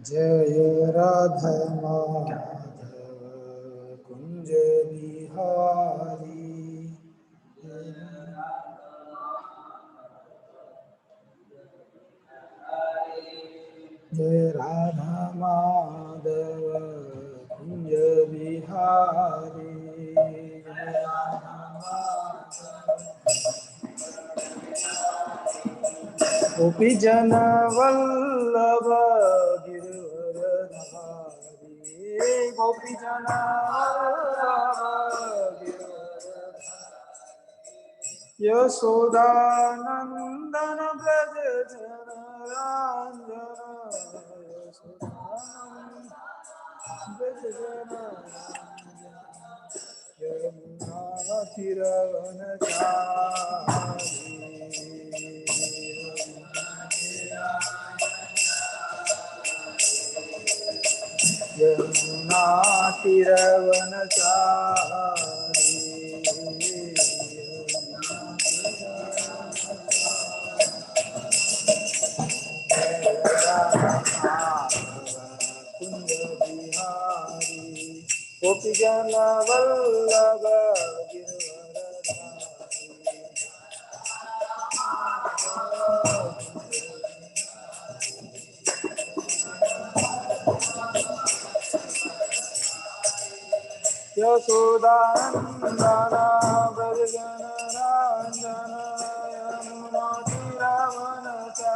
जय राधा माधव कुंज बिहारी। जय राधा माधव कुंज बिहारी। जय राधा माधव गोपी जन वल्लभ गिरधरधारी। गोपी जन वल्लभ गिरधरधारी। यशोदानंदन ब्रज जन रंजन। यशोदानंदन ब्रज जन यमुना तीरवनचारी। यमुना तीरवनचारी। कुंज बिहारी गोपी जन वल्लभ गिरधरधारी। यशोदानंदन ब्रज जन रंजन यमुना तीरवनचारी।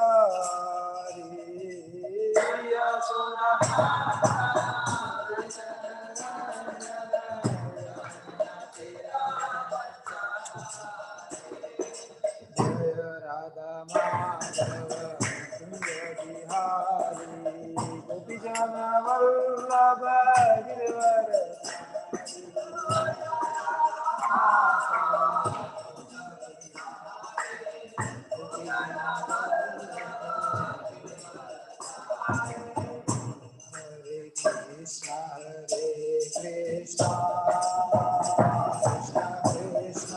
यशोदा जय राधा माधव कुंज बिहारी गोपी जन वल्लभ हरे कृष्णा कृष्ण कृष्ण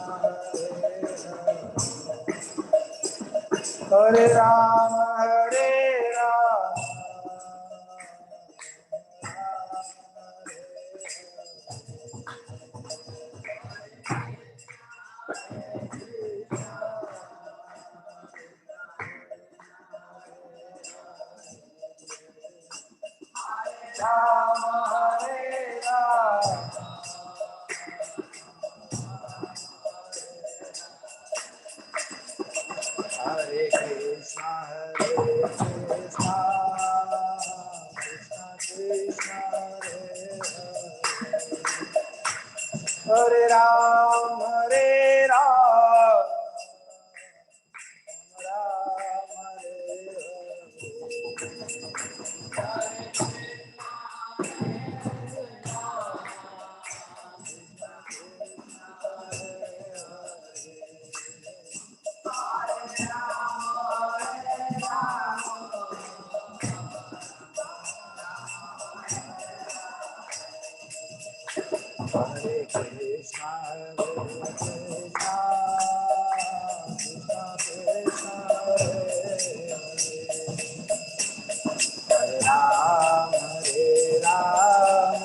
हरे राम हरे राम। हरे कृष्णा कृष्ण कृष्ण हरे राम राम हरे हरे कृष्णा कृष्ण कृष्ण हरे राम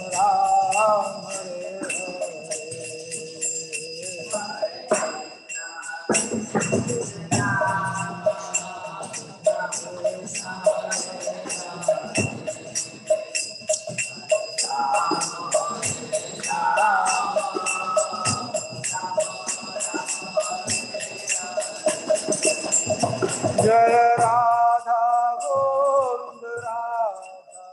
राम राम हरे जय राधा गोविंद राधा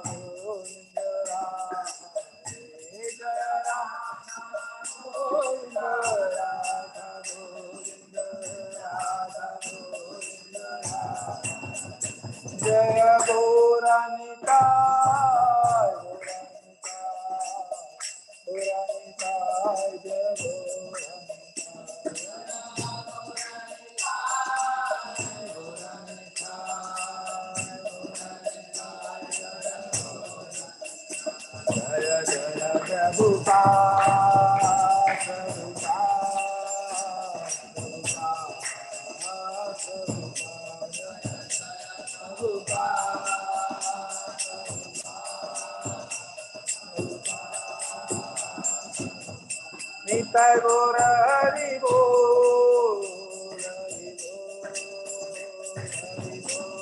गोविंद राधे जय राधा गोविंद राधा गोविंद जय गौरानिताय गौरानिताय जय जय जय प्रभुपाद निताय गौर हरि बोल हरि बोल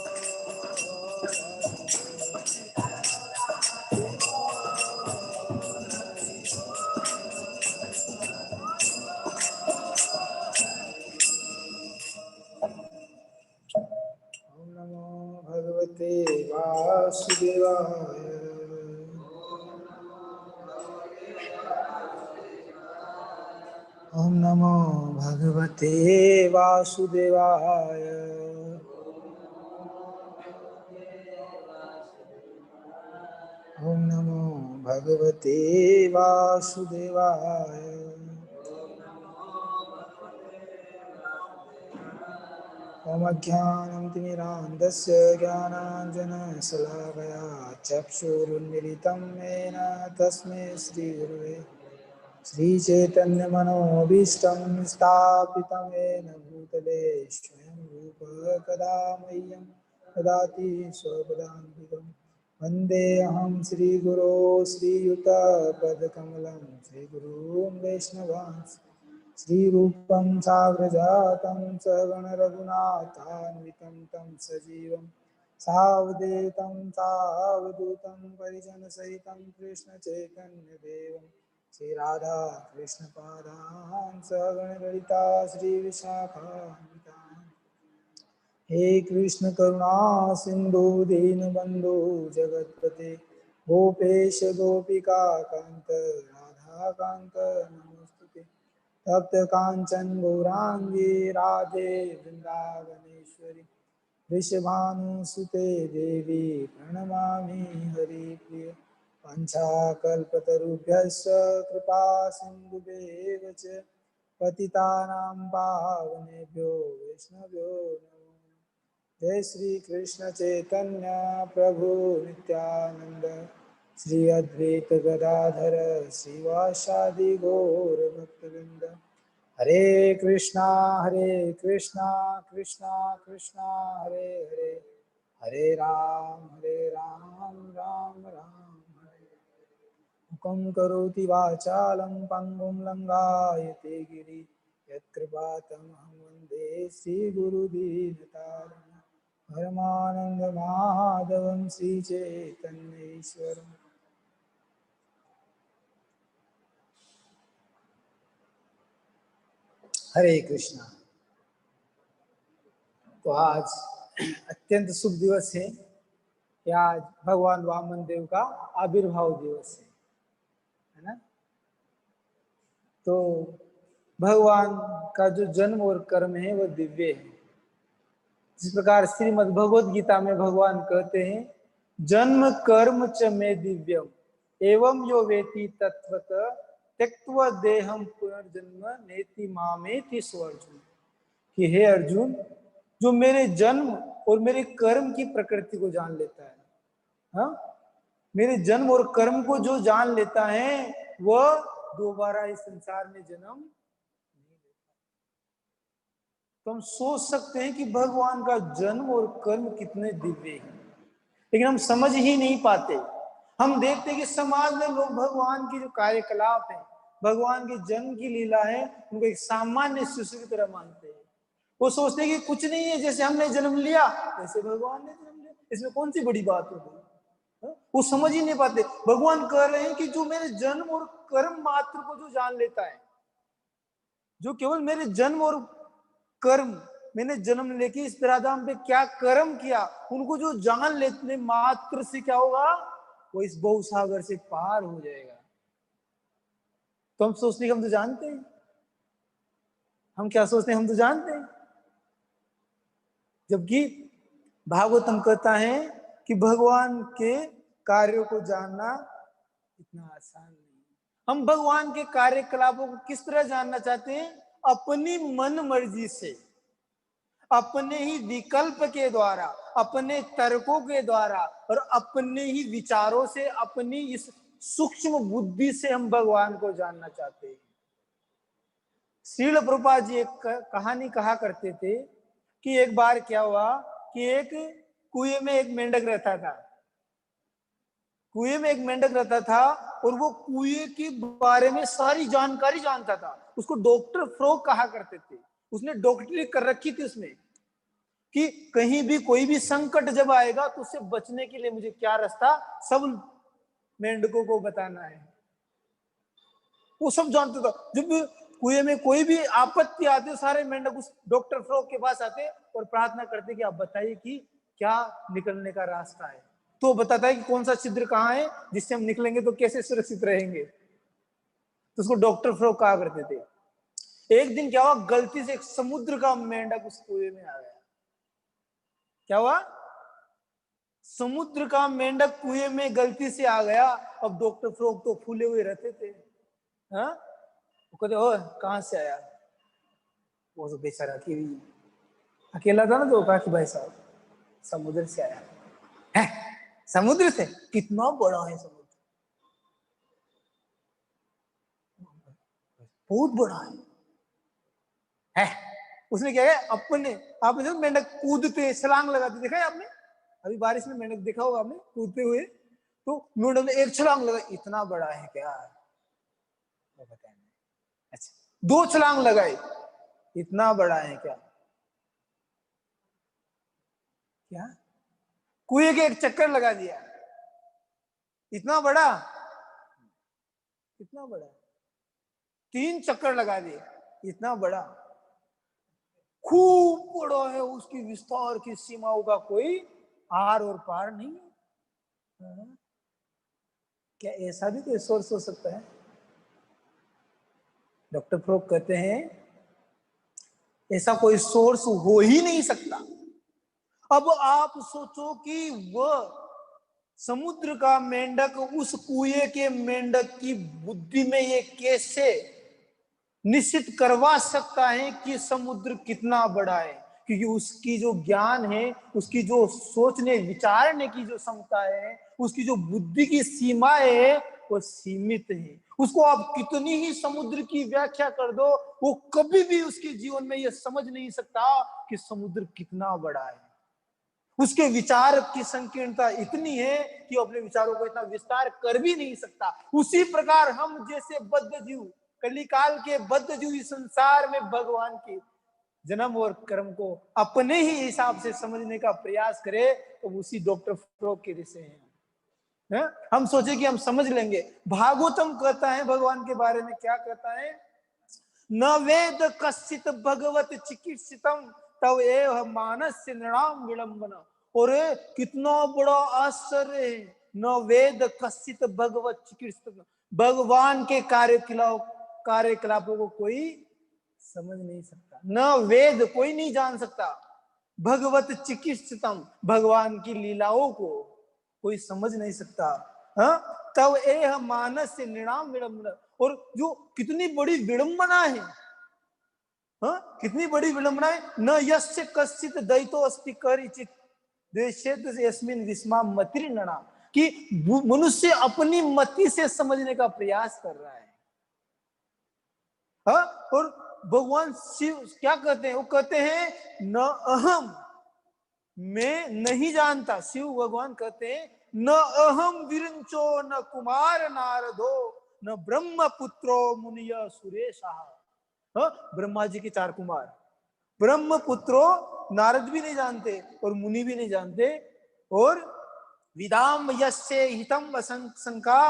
ओम नमो भगवते वासुदेवाय ओम नमो भगवते वासुदेवाय ओम नमो भगवते वासुदेवाय ओम अज्ञानतिमिरान्धस्य ज्ञानाञ्जनशलाकया चक्षुरुन्मिलितं येन तस्मै श्रीगुरुवे श्रीचैतन्यमनोभीष्टं स्थापितं येन भूतले स्वयं रूप कदा मह्यं ददाति स्वपदान्तिकं वन्देऽहं श्रीगुरो श्रीयुतपदकमलं श्रीगुरून् वैष्णवांश्च श्रीरूपं साग्रजातं सगणरघुनाथान्वितं तं सजीवं सावधूतं सावधूतं परिजनसहितं कृष्णचैतन्यदेवं श्री राधा कृष्ण पादान् सगण ललिता श्री विशाखान्वितान् हे कृष्ण करुणा सिंधु दीनबंधु जगतपते गोपेश गोपिका कांत राधा कांत नमोस्तुते तप्त कांचन गौरांगी राधे वृंदावनेश्वरी वृषभानुसुते देवी प्रणमामि हरिप्रिय पंचाकल्पतरुभ्यश्च कृपा सिन्धुभ्येव च पतितानां पावनेभ्यो वैष्णवेभ्यो नमो जय श्री कृष्ण चैतन्य प्रभु नित्यानंद श्री अद्वैत गदाधर श्रीवासादि गौर भक्तवृंद हरे कृष्णा कृष्णा कृष्णा हरे हरे हरे राम राम राम हरे मुखं करोति वाचालं पङ्गुं लङ्घयते गिरि यत्कृपातमहं वन्दे श्रीगुरुदीनतारिणं परमानन्दमाधवं श्रीचैतन्येश्वरम्। हरे कृष्णा। तो आज अत्यंत शुभ दिवस है कि आज भगवान वामन देव का आविर्भाव दिवस है ना। तो भगवान का जो जन्म और कर्म है वह दिव्य है। जिस प्रकार श्रीमद् भगवद गीता में भगवान कहते हैं जन्म कर्म च मे दिव्यम एवं यो वेति तत्वत त्यक्त्वा देहम पुनर्जन्म नेति मामेति स्वर्जुन। कि हे अर्जुन, जो मेरे जन्म और मेरे कर्म की प्रकृति को जान लेता है, हाँ, मेरे जन्म और कर्म को जो जान लेता है वह दोबारा इस संसार में जन्म नहीं लेता। तो हम सोच सकते हैं कि भगवान का जन्म और कर्म कितने दिव्य हैं, लेकिन हम समझ ही नहीं पाते। हम देखते हैं कि समाज में लोग भगवान की जो कार्यकलाप है, भगवान के जन्म की लीला है, उनको एक सामान्य शिशु की तरह मानते हैं। वो सोचते हैं कि कुछ नहीं है, जैसे हमने जन्म लिया वैसे भगवान ने जन्म लिया, इसमें कौन सी बड़ी बात हो गई। वो समझ ही नहीं पाते। भगवान कह रहे हैं कि जो मेरे जन्म और कर्म मात्र को जो जान लेता है, जो केवल मेरे जन्म और कर्म, मैंने जन्म लेके इस धराधाम पे क्या कर्म किया, उनको जो जान लेने मात्र से क्या होगा, वो इस बहुसागर से पार हो जाएगा। तो हम सोचते हैं हम तो जानते हैं, हम क्या सोचते हैं, हम तो जानते हैं। जबकि भागवतम कहता है कि भगवान के कार्यों को जानना इतना आसान नहीं। हम भगवान के कार्यकलापों को किस तरह जानना चाहते हैं, अपनी मन मर्जी से, अपने ही विकल्प के द्वारा, अपने तर्कों के द्वारा और अपने ही विचारों से, अपनी इस सूक्ष्म बुद्धि से हम भगवान को जानना चाहते हैं। श्रील प्रभुपाद जी एक कहानी कहा करते थे कि एक बार क्या हुआ कि एक कुएं में एक मेंढक रहता था। कुएं में एक मेंढक रहता था और वो कुएं के बारे में सारी जानकारी जानता था। उसको डॉक्टर फ्रॉग कहा करते थे। उसने डॉक्टरी कर रखी थी उसमें कि कहीं भी कोई भी संकट जब आएगा तो उससे बचने के लिए मुझे क्या रास्ता सब मेंढकों को बताना है। वो सब जानता था। जब कुएं में कोई भी आपत्ति आती सारे मेंढक उस डॉक्टर फ्रॉग के पास आते और प्रार्थना करते कि आप बताइए कि क्या निकलने का रास्ता है। तो बताता है कि कौन सा छिद्र कहाँ है जिससे हम निकलेंगे तो कैसे सुरक्षित रहेंगे। तो उसको डॉक्टर फ्रॉग कहा करते थे। एक दिन क्या हुआ, गलती से एक समुद्र का मेंढक उस कुएं में आ गया। क्या हुआ, समुद्र का मेंढक कुएं में गलती से आ गया। अब डॉक्टर फ्रॉग तो फूले हुए रहते थे। हाँ, वो कहते ओ कहां से आया। वो तो बेचारा अकेला था ना, तो कहा कि भाई साहब समुद्र से आया है। समुद्र से? कितना बड़ा है समुद्र, बहुत बड़ा है। उसने क्या है, अपने आपने जो मेंढक कूदते छलांग लगाते देखा है आपने, अभी बारिश में मेंढक देखा होगा आपने कूदते हुए। तो मेंढक ने एक छलांग लगाई, इतना बड़ा है क्या, वो बताया। अच्छा, दो छलांग लगाई, इतना बड़ा है क्या। क्या, कुएं के एक चक्कर लगा दिया, इतना बड़ा, इतना बड़ा। तीन चक्कर लगा दिए, इतना बड़ा, खूब बड़ा है। उसकी विस्तार की सीमाओं का कोई आर और पार नहीं है। क्या ऐसा भी कोई सोर्स हो सकता है? डॉक्टर फ्रोक कहते हैं ऐसा कोई सोर्स हो ही नहीं सकता। अब आप सोचो कि वह समुद्र का मेंढक उस कुएं के मेंढक की बुद्धि में ये कैसे निश्चित करवा सकता है कि समुद्र कितना बड़ा है। क्योंकि उसकी जो ज्ञान है, उसकी जो सोचने विचारने की जो क्षमता है, उसकी जो बुद्धि की सीमाएं है वो सीमित है। उसको आप कितनी ही समुद्र की व्याख्या कर दो, वो कभी भी उसके जीवन में ये समझ नहीं सकता कि समुद्र कितना बड़ा है। उसके विचार की संकीर्णता इतनी है कि वो अपने विचारों को इतना विस्तार कर भी नहीं सकता। उसी प्रकार हम जैसे बद्ध जीव, कलिकाल के बद्ध जीव इस संसार में भगवान की जन्म और कर्म को अपने ही हिसाब से समझने का प्रयास करे तो उसी डॉक्टर फ्रॉग के जैसे हैं। हम सोचे कि हम समझ लेंगे। भागवतम कहता है भगवान के बारे में, क्या कहता है, न वेद कश्चित भगवत चिकित्सितम तव एव मानस्य नृणाम विडंबना। और कितना बड़ा आश्चर्य है, न वेद कश्चित भगवत चिकित्सित, भगवान के कार्यकलापों को कोई समझ नहीं सकता। न वेद कोई नहीं जान सकता, भगवत चिकित्सितम भगवान की लीलाओं को कोई समझ नहीं सकता। हाँ, तब एह मानस से निर्णाम विडंबना। और जो कितनी बड़ी विडंबना है, हाँ, कितनी बड़ी विडंबना है। न यस्य कश्चित दैतो अस्ति करिचित देशेत यस्मिन विस्मा मति नणा, कि मनुष्य अपनी मति से समझने का प्रयास कर रहा है। हाँ, और भगवान शिव क्या कहते हैं, वो कहते हैं न अहम, मैं नहीं जानता। शिव भगवान कहते हैं न अहम विरंचो न कुमार नारदो न ब्रह्म पुत्रो मुनिय सुरेशा। ब्रह्मा जी के चार कुमार, ब्रह्म पुत्रो नारद भी नहीं जानते और मुनि भी नहीं जानते। और विदाम यस्य हितम शंका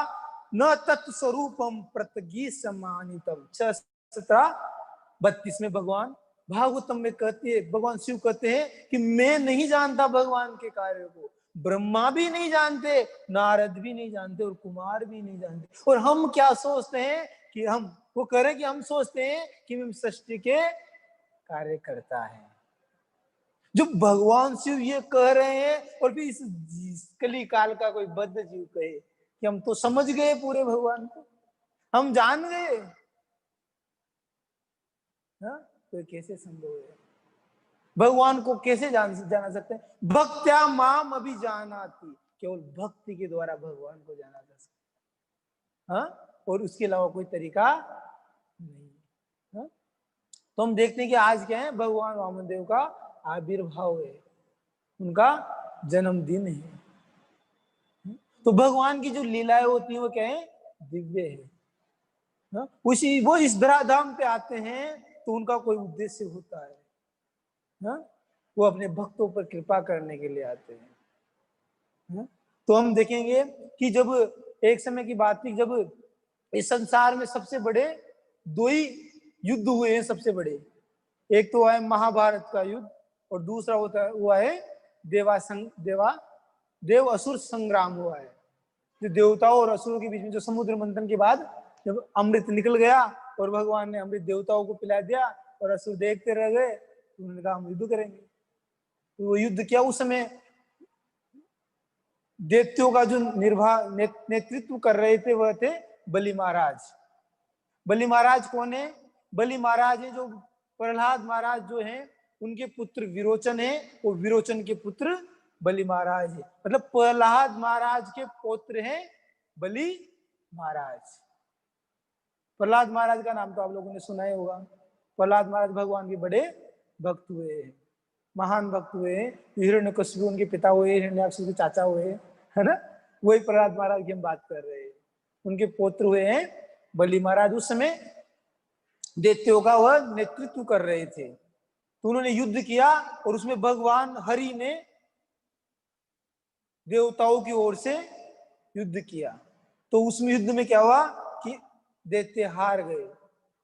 न तत्स्वरूपम प्रतगी सम्मानितम। 6:32 में भगवान भागवतम में कहते हैं, भगवान शिव कहते हैं कि मैं नहीं जानता भगवान के कार्य को, ब्रह्मा भी नहीं जानते, नारद भी नहीं जानते और कुमार भी नहीं जानते। और हम क्या सोचते हैं कि हम, वो कह रहे हैं कि हम सोचते हैं कि हम सृष्टि के कार्य करता है। जो भगवान शिव ये कह रहे हैं और फिर इस कली काल का कोई बद्ध जीव कहे कि हम तो समझ गए पूरे भगवान को, हम जान गए, हाँ, तो कैसे संभव है? भगवान को कैसे जाना सकते हैं? भक्त्या माम अभी जानाति, केवल भक्ति के द्वारा भगवान को जाना जा सकता है। हाँ, और उसके अलावा कोई तरीका नहीं। हाँ? तो हम देखते हैं कि आज क्या है, भगवान वामनदेव का आविर्भाव है, उनका जन्मदिन है। तो भगवान की जो लीलाएं होती है वो क्या है, दिव्य है। उसी वो इस धराधाम पे आते हैं तो उनका कोई उद्देश्य होता है, वो अपने भक्तों पर कृपा करने के लिए आते हैं। तो हम देखेंगे कि जब एक समय की बात थी जब इस संसार में सबसे बड़े दो ही युद्ध हुए हैं, सबसे बड़े। एक तो है महाभारत का युद्ध और दूसरा हुआ है देव असुर संग्राम हुआ है। जो देवताओं और असुरों के बीच में जो समुद्र मंथन के बाद जब अमृत निकल गया और भगवान ने अमृत देवताओं को पिला दिया और असुर देखते रह गए, तो उन्होंने कहा हम युद्ध करेंगे। तो वो युद्ध क्या, उस समय दैत्यों का जो नेतृत्व कर रहे थे वह थे बलि महाराज। बलि महाराज कौन है? बलि महाराज है जो प्रहलाद महाराज जो हैं उनके पुत्र विरोचन है, वो विरोचन के पुत्र बलि महाराज है। मतलब प्रहलाद महाराज के पुत्र हैं बलि महाराज। प्रहलाद महाराज का नाम तो आप लोगों ने सुना ही होगा। प्रहलाद महाराज भगवान के बड़े भक्त हुए, महान भक्त हुए। हिरण्यकशिपु उनके पिता हुए, हिरण्याक्ष के चाचा हुए, है ना। वही प्रहलाद महाराज की हम बात कर रहे हैं। उनके पुत्र हुए हैं बलि महाराज। उस समय दैत्यों का वह नेतृत्व कर रहे थे। तो उन्होंने युद्ध किया और उसमें भगवान हरि ने देवताओं की ओर से युद्ध किया। तो उसमें युद्ध में क्या हुआ कि दैत्य हार गए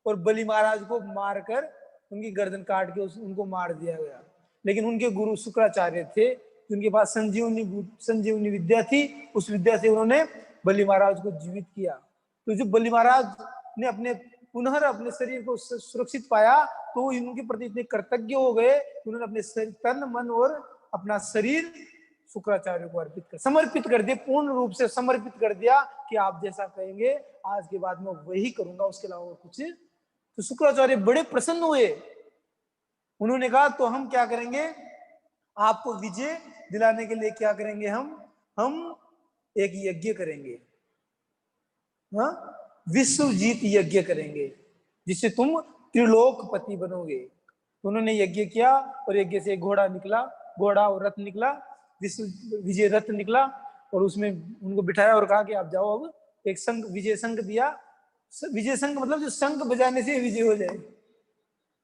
और बलि महाराज को मारकर उनकी गर्दन काट के उनको मार दिया गया। लेकिन उनके गुरु शुक्राचार्य थे, उनके पास संजीवनी विद्या थी। उस विद्या से उन्होंने बलि महाराज को जीवित किया। तो जब बलि महाराज ने अपने शरीर को सुरक्षित पाया तो इनके प्रति इतने कृतज्ञ हो गए, उन्होंने अपने तन मन और अपना शरीर शुक्राचार्य को समर्पित कर दिया, पूर्ण रूप से समर्पित कर दिया कि आप जैसा कहेंगे आज के बाद मैं वही करूंगा, उसके अलावा कुछ। तो शुक्राचार्य बड़े प्रसन्न हुए। उन्होंने कहा तो हम क्या करेंगे, आपको विजय दिलाने के लिए क्या करेंगे, हम एक यज्ञ करेंगे, विश्व जीत यज्ञ करेंगे जिससे तुम त्रिलोकपति बनोगे। उन्होंने यज्ञ किया और यज्ञ से घोड़ा निकला, घोड़ा और रथ निकला, विश्व विजय रथ निकला और उसमें उनको बिठाया और कहा कि आप जाओ। अब एक संघ, विजय संघ दिया। विजय संघ मतलब जो शंख बजाने से विजय हो जाए,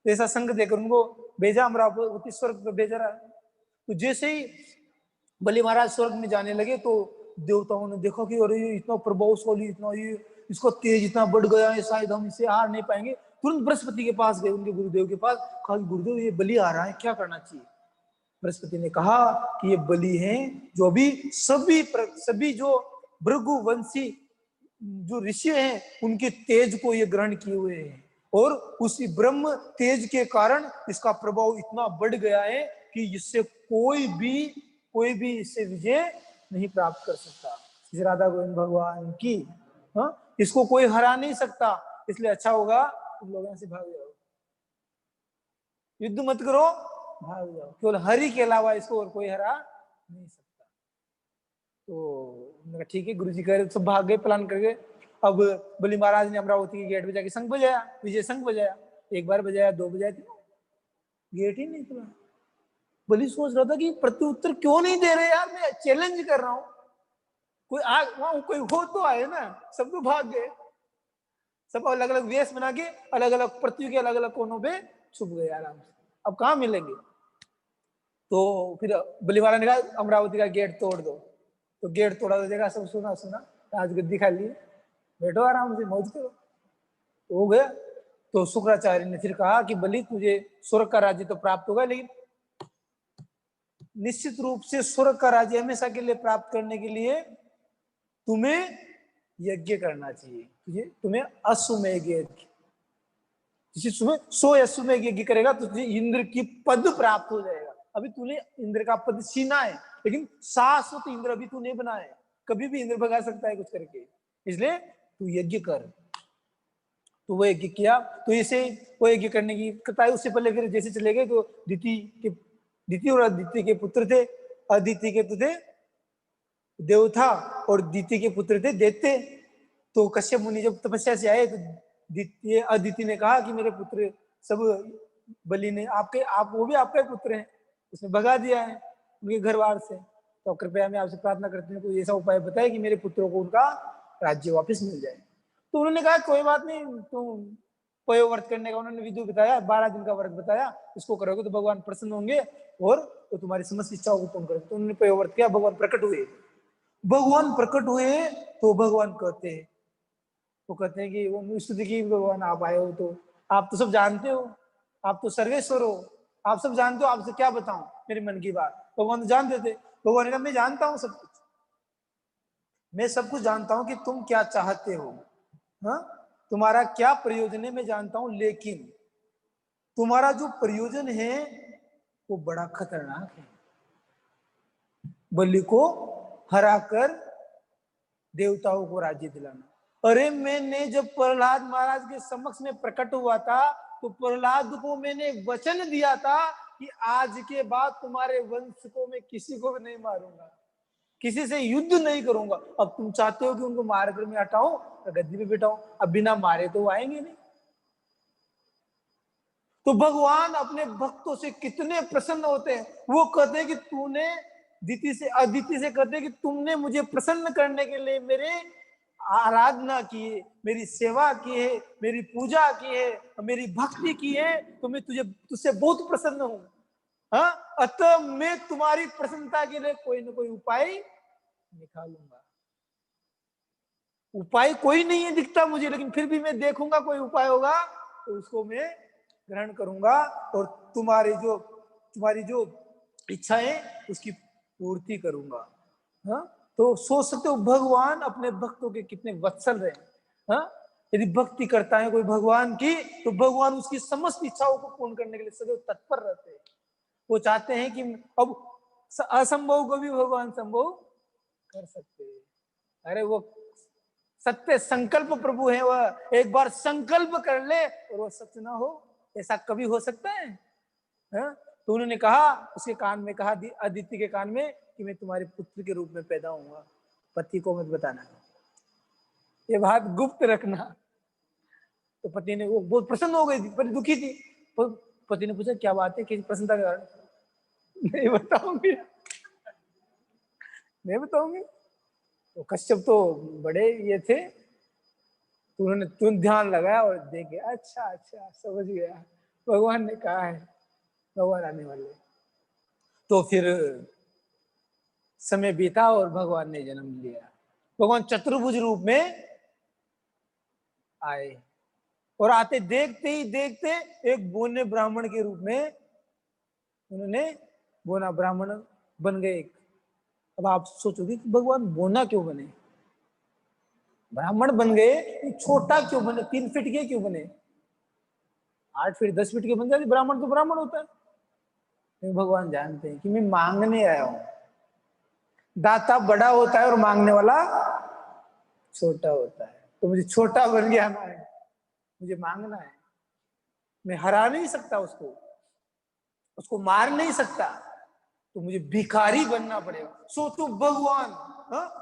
ऐसा संघ देकर उनको भेजा, अमरावती स्वर्ग पर भेजा रहा। तो जैसे ही बलि महाराज स्वर्ग में जाने लगे तो देवताओं ने देखा कि अरे इतना प्रभावशाली, इतना ये इसको तेज इतना बढ़ गया है, शायद हम इसे हार नहीं पाएंगे। तुरंत बृहस्पति के पास गए, उनके गुरुदेव के पास, कहा गुरुदेव ये बलि आ रहा है, क्या करना चाहिए। बृहस्पति ने कहा कि ये बलि हैं जो अभी सभी जो भृगुवंशी जो ऋषि हैं उनके तेज को ये ग्रहण किए हुए हैं और उसी ब्रह्म तेज के कारण इसका प्रभाव इतना बढ़ गया है कि इससे कोई भी इससे विजय नहीं प्राप्त कर सकता। इस राधा गोविंद भगवान की, इसको कोई हरा नहीं सकता। इसलिए अच्छा होगा तुम लोग यहाँ से भाग जाओ, युद्ध मत करो, भाग जाओ, केवल हरि के अलावा इसको और कोई हरा नहीं सकता। तो ठीक है, गुरु जी कह रहे सब भाग गए, प्लान कर गए। अब बलि महाराज ने अमरावती के गेट पे जाके शंख बजाया, विजय शंख बजाया। एक बार बजाया, दो बजाया, गेट ही नहीं खुला। बलि सोच रहा था कि प्रत्युत्तर क्यों नहीं दे रहे यार, मैं चैलेंज कर रहा हूं, कोई हो तो आए ना। सब तो भाग गए, सब अलग अलग वेश बना के अलग अलग पृथ्वी के अलग अलग कोनों पे छुप गए आराम से। अब कहां मिलेंगे। तो फिर बलि महाराज ने कहा अमरावती का गेट तोड़ दो। तो गेट तोड़ा तो देखा सब सुना राजगद्दी खाली, बैठो आराम से, मौज करो। हो गया। तो शुक्राचार्य ने फिर कहा कि बलि तुझे स्वर्ग का राज्य तो प्राप्त होगा, लेकिन निश्चित रूप से स्वर्ग का राज्य हमेशा के लिए प्राप्त करने के लिए तुम्हें यज्ञ करना चाहिए। तुम्हें अश्वमेध यज्ञ, जिसमें 100 अश्वमेध यज्ञ करेगा तो तुझे इंद्र की पद प्राप्त हो जाएगा। अभी तूने इंद्र का पद छीना है, लेकिन शाश्वत इंद्र अभी तू नहीं बना है, कभी भी इंद्र भगा सकता है कुछ करके, इसलिए तू यज्ञ कर। तो वो यज्ञ किया। तो इसे वो यज्ञ करने की कथा है। उससे पहले फिर जैसे चले गए तो दिति और अदिति के पुत्र थे। अदिति के तो थे देव था और दिति के पुत्र थे दैत्य। तो कश्यप मुनि जब तपस्या से आए तो अदिति ने कहा कि मेरे पुत्र सब बलि ने वो भी आपका पुत्र है, उसने भगा दिया है उनके घर बार से। तो कृपया मैं आपसे प्रार्थना करते हैं कोई ऐसा उपाय बताए कि मेरे पुत्रों को उनका राज्य वापस मिल जाए। तो उन्होंने कहा कोई बात नहीं, तुम पयो व्रत करने का उन्होंने विधि बताया, 12 दिन का व्रत बताया, इसको करोगे तो भगवान प्रसन्न होंगे और तो तुम्हारी समस्त इच्छाओं को पूर्ण करेंगे। तो उन्होंने पयो व्रत किया, भगवान प्रकट हुए। भगवान प्रकट हुए तो भगवान कहते हैं, वो कहते हैं कि वो स्तुति की भगवान आप आए हो, तो आप तो सब जानते हो, आप तो सर्वेश्वर हो, आप सब जानते हो, आपसे क्या बताऊं मेरे मन की बात। भगवान तो जानते थे। भगवान ने कहा मैं जानता हूं सब कुछ, मैं सब कुछ जानता हूं कि तुम क्या चाहते हो, हाँ तुम्हारा क्या प्रयोजन है मैं जानता हूं, लेकिन तुम्हारा जो प्रयोजन है वो बड़ा खतरनाक है, बलि को हराकर देवताओं को राज्य दिलाना। अरे मैंने जब प्रहलाद महाराज के समक्ष में प्रकट हुआ था तो प्रहलाद को मैंने वचन दिया था कि आज के बाद तुम्हारे वंश को मैं किसी को भी नहीं मारूंगा, किसी से युद्ध नहीं करूंगा। अब तुम चाहते हो कि उनको मारकर मैं हटाऊं, गद्दी पे बिठाऊं, अब बिना मारे तो आएंगे नहीं। तो भगवान अपने भक्तों से कितने प्रसन्न होते हैं। वो कहते हैं कि तूने अदिति से कहते हैं कि तुमने मुझे प्रसन्न करने के लिए मेरे आराधना की है, मेरी सेवा की है, मेरी पूजा की है, मेरी भक्ति की है, तो मैं तुझसे बहुत प्रसन्न हूं। हाँ, अतः मैं तुम्हारी प्रसन्नता के लिए कोई ना कोई उपाय निकालूंगा। उपाय कोई नहीं है दिखता मुझे, लेकिन फिर भी मैं देखूंगा कोई उपाय होगा तो उसको मैं ग्रहण करूंगा और तुम्हारी जो इच्छा है उसकी पूर्ति करूंगा। हाँ, तो सोच सकते हो भगवान अपने भक्तों के कितने वत्सल रहे। हाँ, यदि भक्ति करता है कोई भगवान की तो भगवान उसकी समस्त इच्छाओं को पूर्ण करने के लिए सदैव तत्पर रहते हैं। वो चाहते हैं कि अब असंभव को भी भगवान संभव कर सकते हैं। अरे वो सत्य संकल्प प्रभु है, वह एक बार संकल्प कर ले और वो सत्य ना हो, ऐसा कभी हो सकता है? तो उन्होंने कहा, उसके कान में कहा, अदिति के कान में, कि मैं तुम्हारे पुत्र के रूप में पैदा होऊंगा, पति को मत बताना, ये बात गुप्त रखना। तो पति ने, वो बहुत प्रसन्न हो गई थी, पर दुखी थी। पति ने पूछा क्या बात है, किसी प्रसन्नता के कारण? नहीं बताऊंगी, नहीं बताऊंगी। तो कश्यप तो बड़े ये थे, तो उन्होंने तुरंत ध्यान लगाया और देखे, अच्छा अच्छा समझ गया, भगवान ने कहा है भगवान आने वाले। तो फिर समय बीता और भगवान ने जन्म लिया। भगवान चतुर्भुज रूप में आए और आते देखते ही देखते एक बोने ब्राह्मण के रूप में उन्होंने बोना ब्राह्मण बन गए। अब आप सोचोगे कि भगवान बोना क्यों बने, ब्राह्मण बन गए, छोटा क्यों बने, 3 फीट के क्यों बने, 8 फीट 10 फीट के बन जाते, ब्राह्मण तो ब्राह्मण होता है। लेकिन भगवान जानते हैं कि मैं मांगने आया हूं, दाता बड़ा होता है और मांगने वाला छोटा होता है, तो मुझे छोटा बन के आना है, मुझे मांगना है। मैं हरा नहीं सकता उसको मार नहीं सकता, तो मुझे भिखारी बनना पड़ेगा। सोचो भगवान,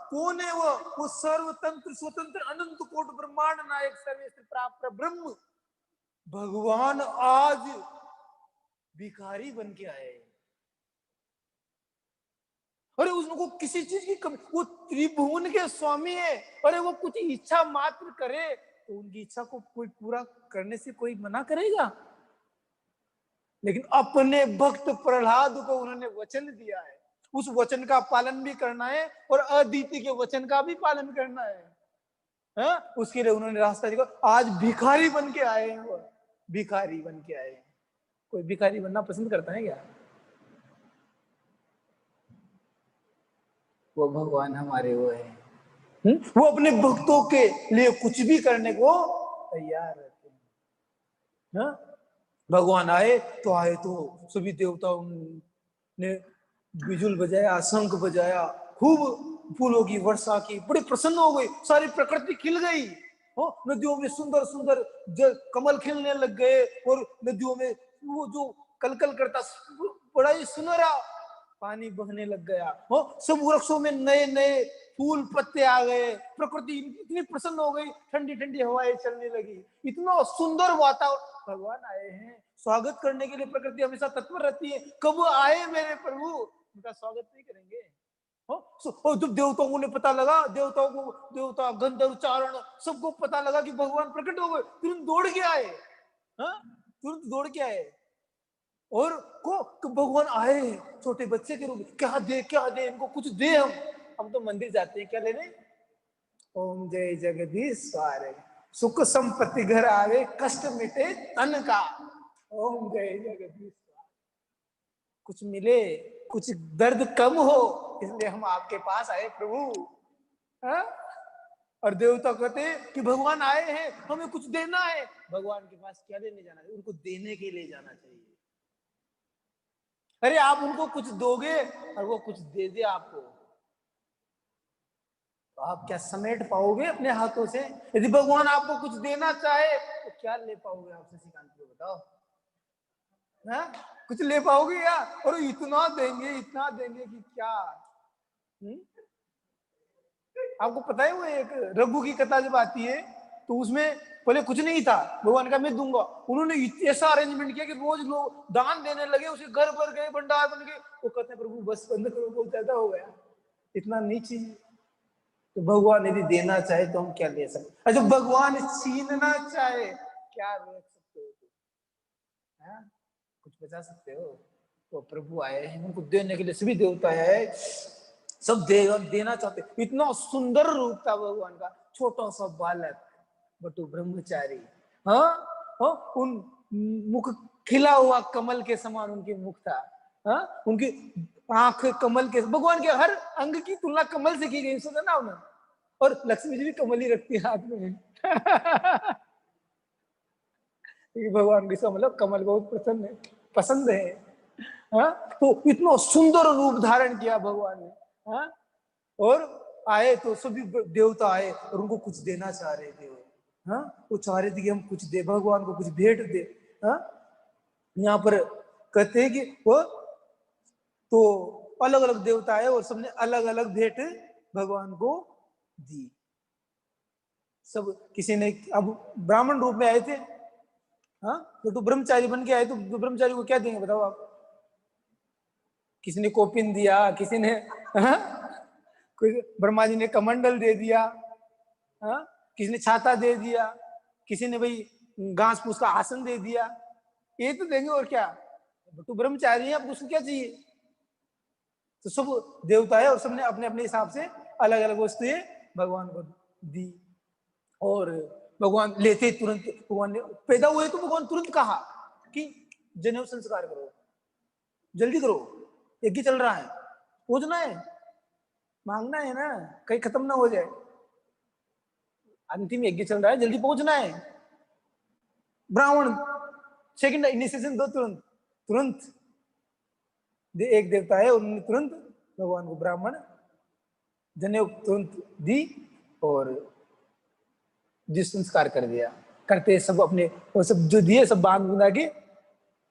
कौन है वो सर्वतंत्र स्वतंत्र अनंत कोट ब्रह्मांड नायक सर्वेश्वर प्राप्त ब्रह्म भगवान आज भिखारी बन के आए। अरे उसको किसी चीज की कमी, वो त्रिभुवन के स्वामी है। अरे वो कुछ इच्छा मात्र करे तो उनकी इच्छा को कोई पूरा करने से कोई मना करेगा? लेकिन अपने भक्त प्रहलाद को उन्होंने वचन दिया है, उस वचन का पालन भी करना है और अदिति के वचन का भी पालन करना है। उसके लिए उन्होंने रास्ता दिखा, आज भिखारी बन के आए हैं। वो भिखारी बन के आए हैं। कोई भिखारी बनना पसंद करता है क्या? वो भगवान हमारे वो है, वो अपने भक्तों के लिए कुछ भी करने को तैयार रहते हैं। भगवान आए तो सभी देवताओं ने बिजुल बजाया, शंख बजाया, खूब फूलों की वर्षा की, बड़ी प्रसन्न हो गई, सारी प्रकृति खिल गई। नदियों में सुंदर सुंदर कमल खिलने लग गए और नदियों में वो जो कलकल करता बड़ा ही सुनहरा पानी बहने लग गया। सब वृक्षों में नए नए फूल पत्ते आ गए, प्रकृति इतनी प्रसन्न हो गई, ठंडी ठंडी हवाएं चलने लगी, इतना सुंदर वातावरण। भगवान आए हैं, स्वागत करने के लिए प्रकृति हमेशा तत्पर रहती है, कब आए मेरे प्रभु, उनका स्वागत नहीं करेंगे? और जब देवताओं को पता लगा, देवताओं को, देवता गंधर्व चारण सबको पता लगा कि भगवान प्रकट हो गए, तुरंत दौड़ के आए। तुरंत दौड़ के आए और को भगवान आए छोटे बच्चे के रूप में, क्या दे इनको, कुछ दे। हम तो मंदिर जाते हैं क्या लेने? ओम जय जगदीश स्वारे, सुख संपत्ति घर आवे, कष्ट मिटे तन का। ओम जय जगदीश, कुछ मिले, कुछ दर्द कम हो, इसलिए हम आपके पास आए प्रभु। हा? और देवता कहते हैं कि भगवान आए हैं, हमें कुछ देना है। भगवान के पास क्या लेने जाना है? उनको देने के लिए जाना चाहिए। अरे आप उनको कुछ दोगे और वो कुछ दे दे आपको, तो आप क्या समेट पाओगे अपने हाथों से? यदि भगवान आपको कुछ देना चाहे तो क्या ले पाओगे आप? शशिकांत को बताओ, है? कुछ ले पाओगे या? और इतना देंगे कि क्या। आपको पता है वो एक रघु की कथा जब आती है तो उसमें पहले कुछ नहीं था, भगवान का मैं दूंगा, उन्होंने ऐसा अरेंजमेंट किया कि रोज लोग दान देने लगे, उसे घर भर गए, भंडार बन गए। वो कहते हैं प्रभु बस बंद करो, बहुत ज्यादा हो गया, इतना नहीं चाहिए। तो भगवान यदि देना चाहे तो हम क्या ले सकते? अच्छा, भगवान छीनना चाहे क्या रोक सकते हो तुम? कुछ बचा सकते हो? तो प्रभु आए हैं उनको देने के लिए, सभी देवता है, सब देना चाहते। इतना सुंदर रूप था भगवान का, छोटा सा बालक बटु ब्रह्मचारी। उन मुख खिला हुआ कमल के समान उनके मुख था। उनकी आंख कमल के, भगवान के हर अंग की तुलना कमल से की गई, सुना ना उन्हें। और लक्ष्मी जी भी कमल ही रखती है हाथ में। भगवान की मतलब कमल बहुत पसंद है। तो इतना सुंदर रूप धारण किया भगवान ने। और आए तो सभी देवता आए और उनको कुछ देना चाह रहे थे। वो चाह रहे थे कि हम कुछ दे, भगवान को कुछ भेंट दे। यहाँ पर कहते हैं कि वो तो अलग अलग देवता आए और सबने अलग अलग भेंट भगवान को दी। सब किसी ने, अब ब्राह्मण रूप में आए थे, तो ब्रह्मचारी बन के आए, तो ब्रह्मचारी को क्या देंगे बताओ आप? किसी ने कोपिन दिया, किसी ने ब्रह्मा जी ने कमंडल दे दिया, किसी ने छाता दे दिया, किसी ने भाई घास फूस का आसन दे दिया, ये तो देंगे और क्या। तो ब्रह्मचारी है, अब उसको क्या चाहिए? तो सब देवता है और सबने अपने अपने हिसाब से अलग अलग वस्तुएं भगवान को दी। और भगवान लेते तुरंत, भगवान ने पैदा हुए तो भगवान तुरंत कहा कि जनेऊ संस्कार करो, जल्दी करो, यज्ञ चल रहा है, पूजना है, मांगना है ना, कहीं खत्म ना हो जाए, अंतिम यज्ञ चल रहा है, जल्दी पहुंचना है। ब्राह्मण सेकंड इनिशिएशन दो, तुरंत तुरंत एक देवता है, उन्होंने तुरंत भगवान को ब्राह्मण जनेऊ तुरंत दी और जिस संस्कार कर दिया। करते सब अपने वो सब जो दिए सब बांध बुंदा के,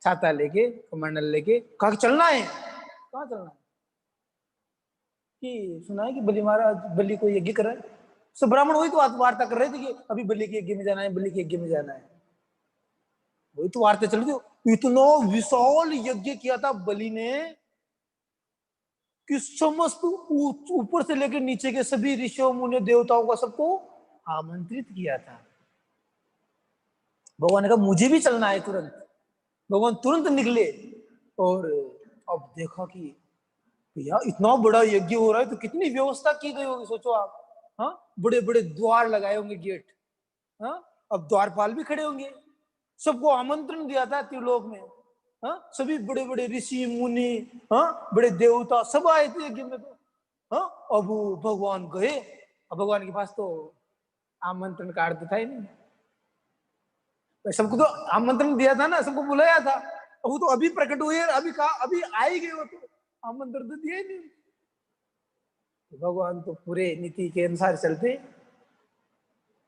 छाता लेके, कमंडल लेके, कहा कि चलना है। कहाँ चलना है? कि सुना है कि बलि महाराज, बलि को यज्ञ कर रहा है। सब ब्राह्मण वही तो वार्ता कर रहे थे कि अभी बलि के यज्ञ में जाना है, बलि के यज्ञ में जाना है, वही तो वार्ता चल रही थी। इतना विशाल यज्ञ किया था बलि ने कि समस्त ऊपर से लेकर नीचे के सभी ऋषियों मुनि देवताओं का सबको आमंत्रित किया था। भगवान ने कहा मुझे भी चलना है तुरंत। भगवान तुरंत निकले और अब देखा कि यार इतना बड़ा यज्ञ हो रहा है तो कितनी व्यवस्था की गई होगी, सोचो आप। बड़े बड़े द्वार लगाए होंगे, गेट। अब द्वारपाल भी खड़े होंगे, सबको आमंत्रण दिया था त्रिलोक में। सभी बड़े बड़े ऋषि मुनि, बड़े देवता सब आए थे यज्ञ में। तो अब भगवान गए, अब भगवान के पास तो आमंत्रण कार्ड तो था ही नहीं, सबको तो आमंत्रण दिया था ना, सबको बुलाया था, वो तो अभी प्रकट हुए, अभी कहा, अभी आए गए, वो तो आमंत्रण तो दिया ही नहीं। भगवान तो पूरे नीति के अनुसार चलते,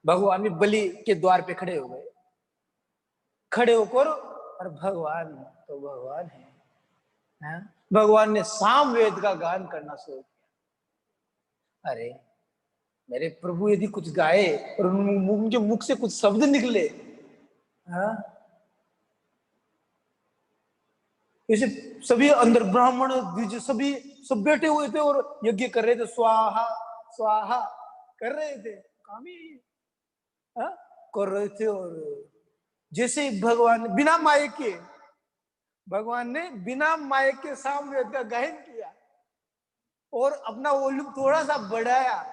भगवान भी बलि के द्वार पे खड़े हो गए। खड़े होकर, और भगवान तो भगवान है, भगवान ने सामवेद का गान करना शुरू किया। अरे मेरे प्रभु यदि कुछ गाए और उनके मुख से कुछ शब्द निकले, इसे सभी अंदर ब्राह्मण द्विज सभी सब बैठे हुए थे और यज्ञ कर रहे थे, स्वाहा स्वाहा कर रहे थे, काम ही हाँ? कर रहे थे। और जैसे भगवान बिना माइक के, भगवान ने बिना माइक के सामवेद का गायन किया और अपना वॉल्यूम थोड़ा सा बढ़ाया।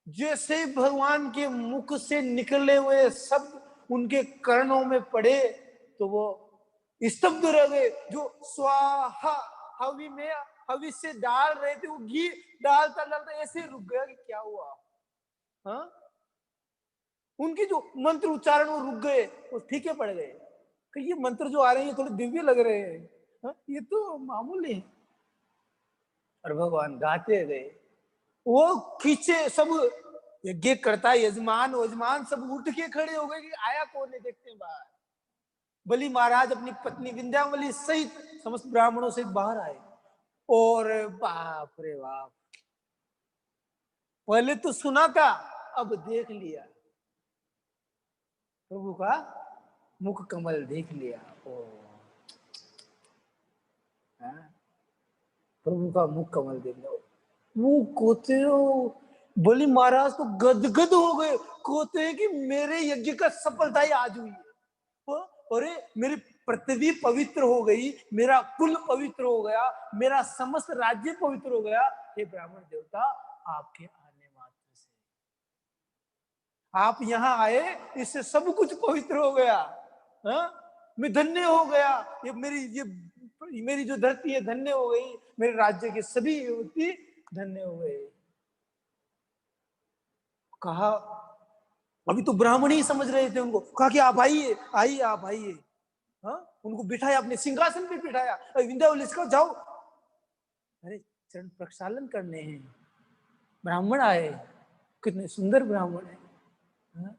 जैसे ही भगवान के मुख से निकले हुए शब्द उनके कर्णों में पड़े तो वो स्तब्ध रह गए। जो स्वाहा हवि में हवि से डाल रहे थे, वो घी डालता डालता ऐसे रुक गया कि क्या हुआ। हाँ, उनके जो मंत्र उच्चारण वो रुक गए, वो फीके पड़ गए कि ये मंत्र जो आ रहे हैं ये थोड़े दिव्य लग रहे हैं, हाँ? ये तो मामूली है। और भगवान गाते गए, वो खींचे सब यज्ञ करता यजमान वजमान सब उठ के खड़े हो गए कि आया कौन है, देखते हैं बाहर। बलि महाराज अपनी पत्नी विंध्यावली सहित समस्त ब्राह्मणों से बाहर आए और बाप रे बाप, पहले तो सुना था अब देख लिया, प्रभु का मुख कमल देख लिया। ओ हाँ? प्रभु का मुख कमल देख लिया। वो कहते हो बलि महाराज तो गदगद हो गए, कहते हैं कि मेरे यज्ञ का सफलता ही आज हुई है। अरे मेरी पृथ्वी पवित्र हो गई, मेरा कुल पवित्र हो गया, मेरा समस्त राज्य पवित्र हो गया। हे ब्राह्मण देवता, आपके आने मात्र से, आप यहाँ आए, इससे सब कुछ पवित्र हो गया। हाँ? मैं धन्य हो गया, ये मेरी जो धरती है धन्य हो गई, मेरे राज्य के सभी युवती धन्य हो गए। कहा, अभी तो ब्राह्मण ही समझ रहे थे उनको, कहा कि आप आइए आइए आप आइए। हाँ, उनको बिठाया, अपने सिंहासन पे बिठाया, विंध्यावली इसका जाओ, अरे चरण प्रक्षालन करने हैं, ब्राह्मण आए, कितने सुंदर ब्राह्मण है। हाँ?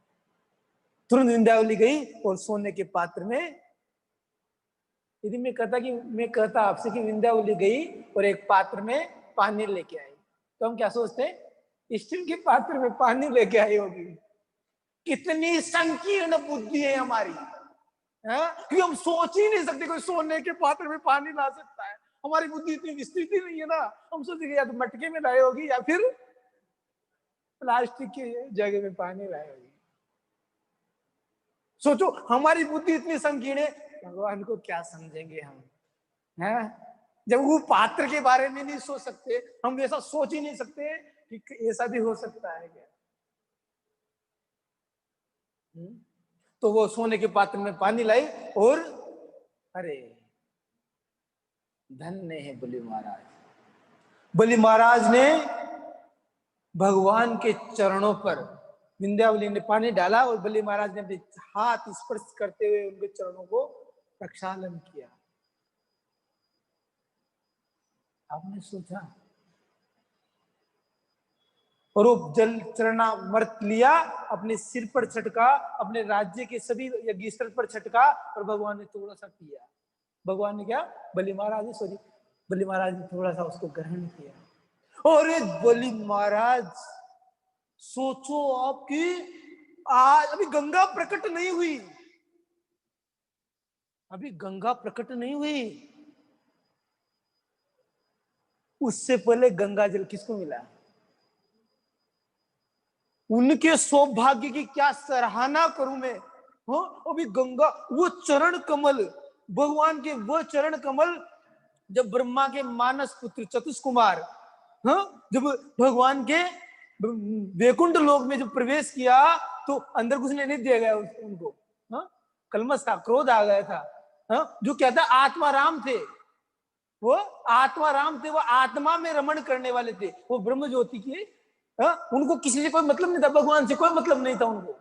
तुरंत विंध्यावली गई और सोने के पात्र में, यदि मैं कहता आपसे कि विंध्यावली गई और एक पात्र में पानी लेके आई, तो हम क्या सोचते हैं, स्टील के पात्र में पानी लेके आई होगी। कितनी संकीर्ण बुद्धि है हमारी, कि हम सोच ही नहीं सकते कोई सोने के पात्र में पानी ला सकता है। हमारी बुद्धि इतनी विस्तृत ही नहीं है ना, हम सोचेंगे या तो मटके में लाई होगी या फिर प्लास्टिक की जगह में पानी लाई होगी। सोचो हमारी बुद्धि इतनी संकीर्ण है, भगवान को क्या समझेंगे हम, हैं? जब वो पात्र के बारे में नहीं सोच सकते, हम ऐसा सोच ही नहीं सकते कि ऐसा भी हो सकता है क्या। तो वो सोने के पात्र में पानी लाई और अरे धन्य है बलि महाराज। बलि महाराज ने भगवान के चरणों पर, विंध्यावली ने पानी डाला और बलि महाराज ने अपने हाथ स्पर्श करते हुए उनके चरणों को प्रक्षालन किया। आपने सोचा, और वो जल चरणामृत लिया, अपने सिर पर छटका, अपने राज्य के सभी यज्ञ स्थल पर छटका और भगवान ने थोड़ा सा पिया। भगवान ने क्या, बलि महाराज ने थोड़ा सा उसको ग्रहण किया। और बलि महाराज, सोचो आपकी, आज अभी गंगा प्रकट नहीं हुई, अभी गंगा प्रकट नहीं हुई, उससे पहले गंगा जल किसको मिला। उनके सौभाग्य की क्या सराहना करूं मैं। हाँ, अभी गंगा, वो चरण कमल, भगवान के वो चरण कमल, जब ब्रह्मा के मानस पुत्र चतुष कुमार, हाँ, जब भगवान के वैकुंठ लोक में जब प्रवेश किया तो अंदर कुछ नहीं दिया गया उनको, हाँ, कलमश था, क्रोध आ गया था। हाँ, जो कहता आत्मा राम थे, वो आत्मा राम थे, वो आत्मा में रमण करने वाले थे, वो ब्रह्म ज्योति के, उनको किसी से कोई मतलब नहीं था, भगवान से कोई मतलब नहीं था उनको।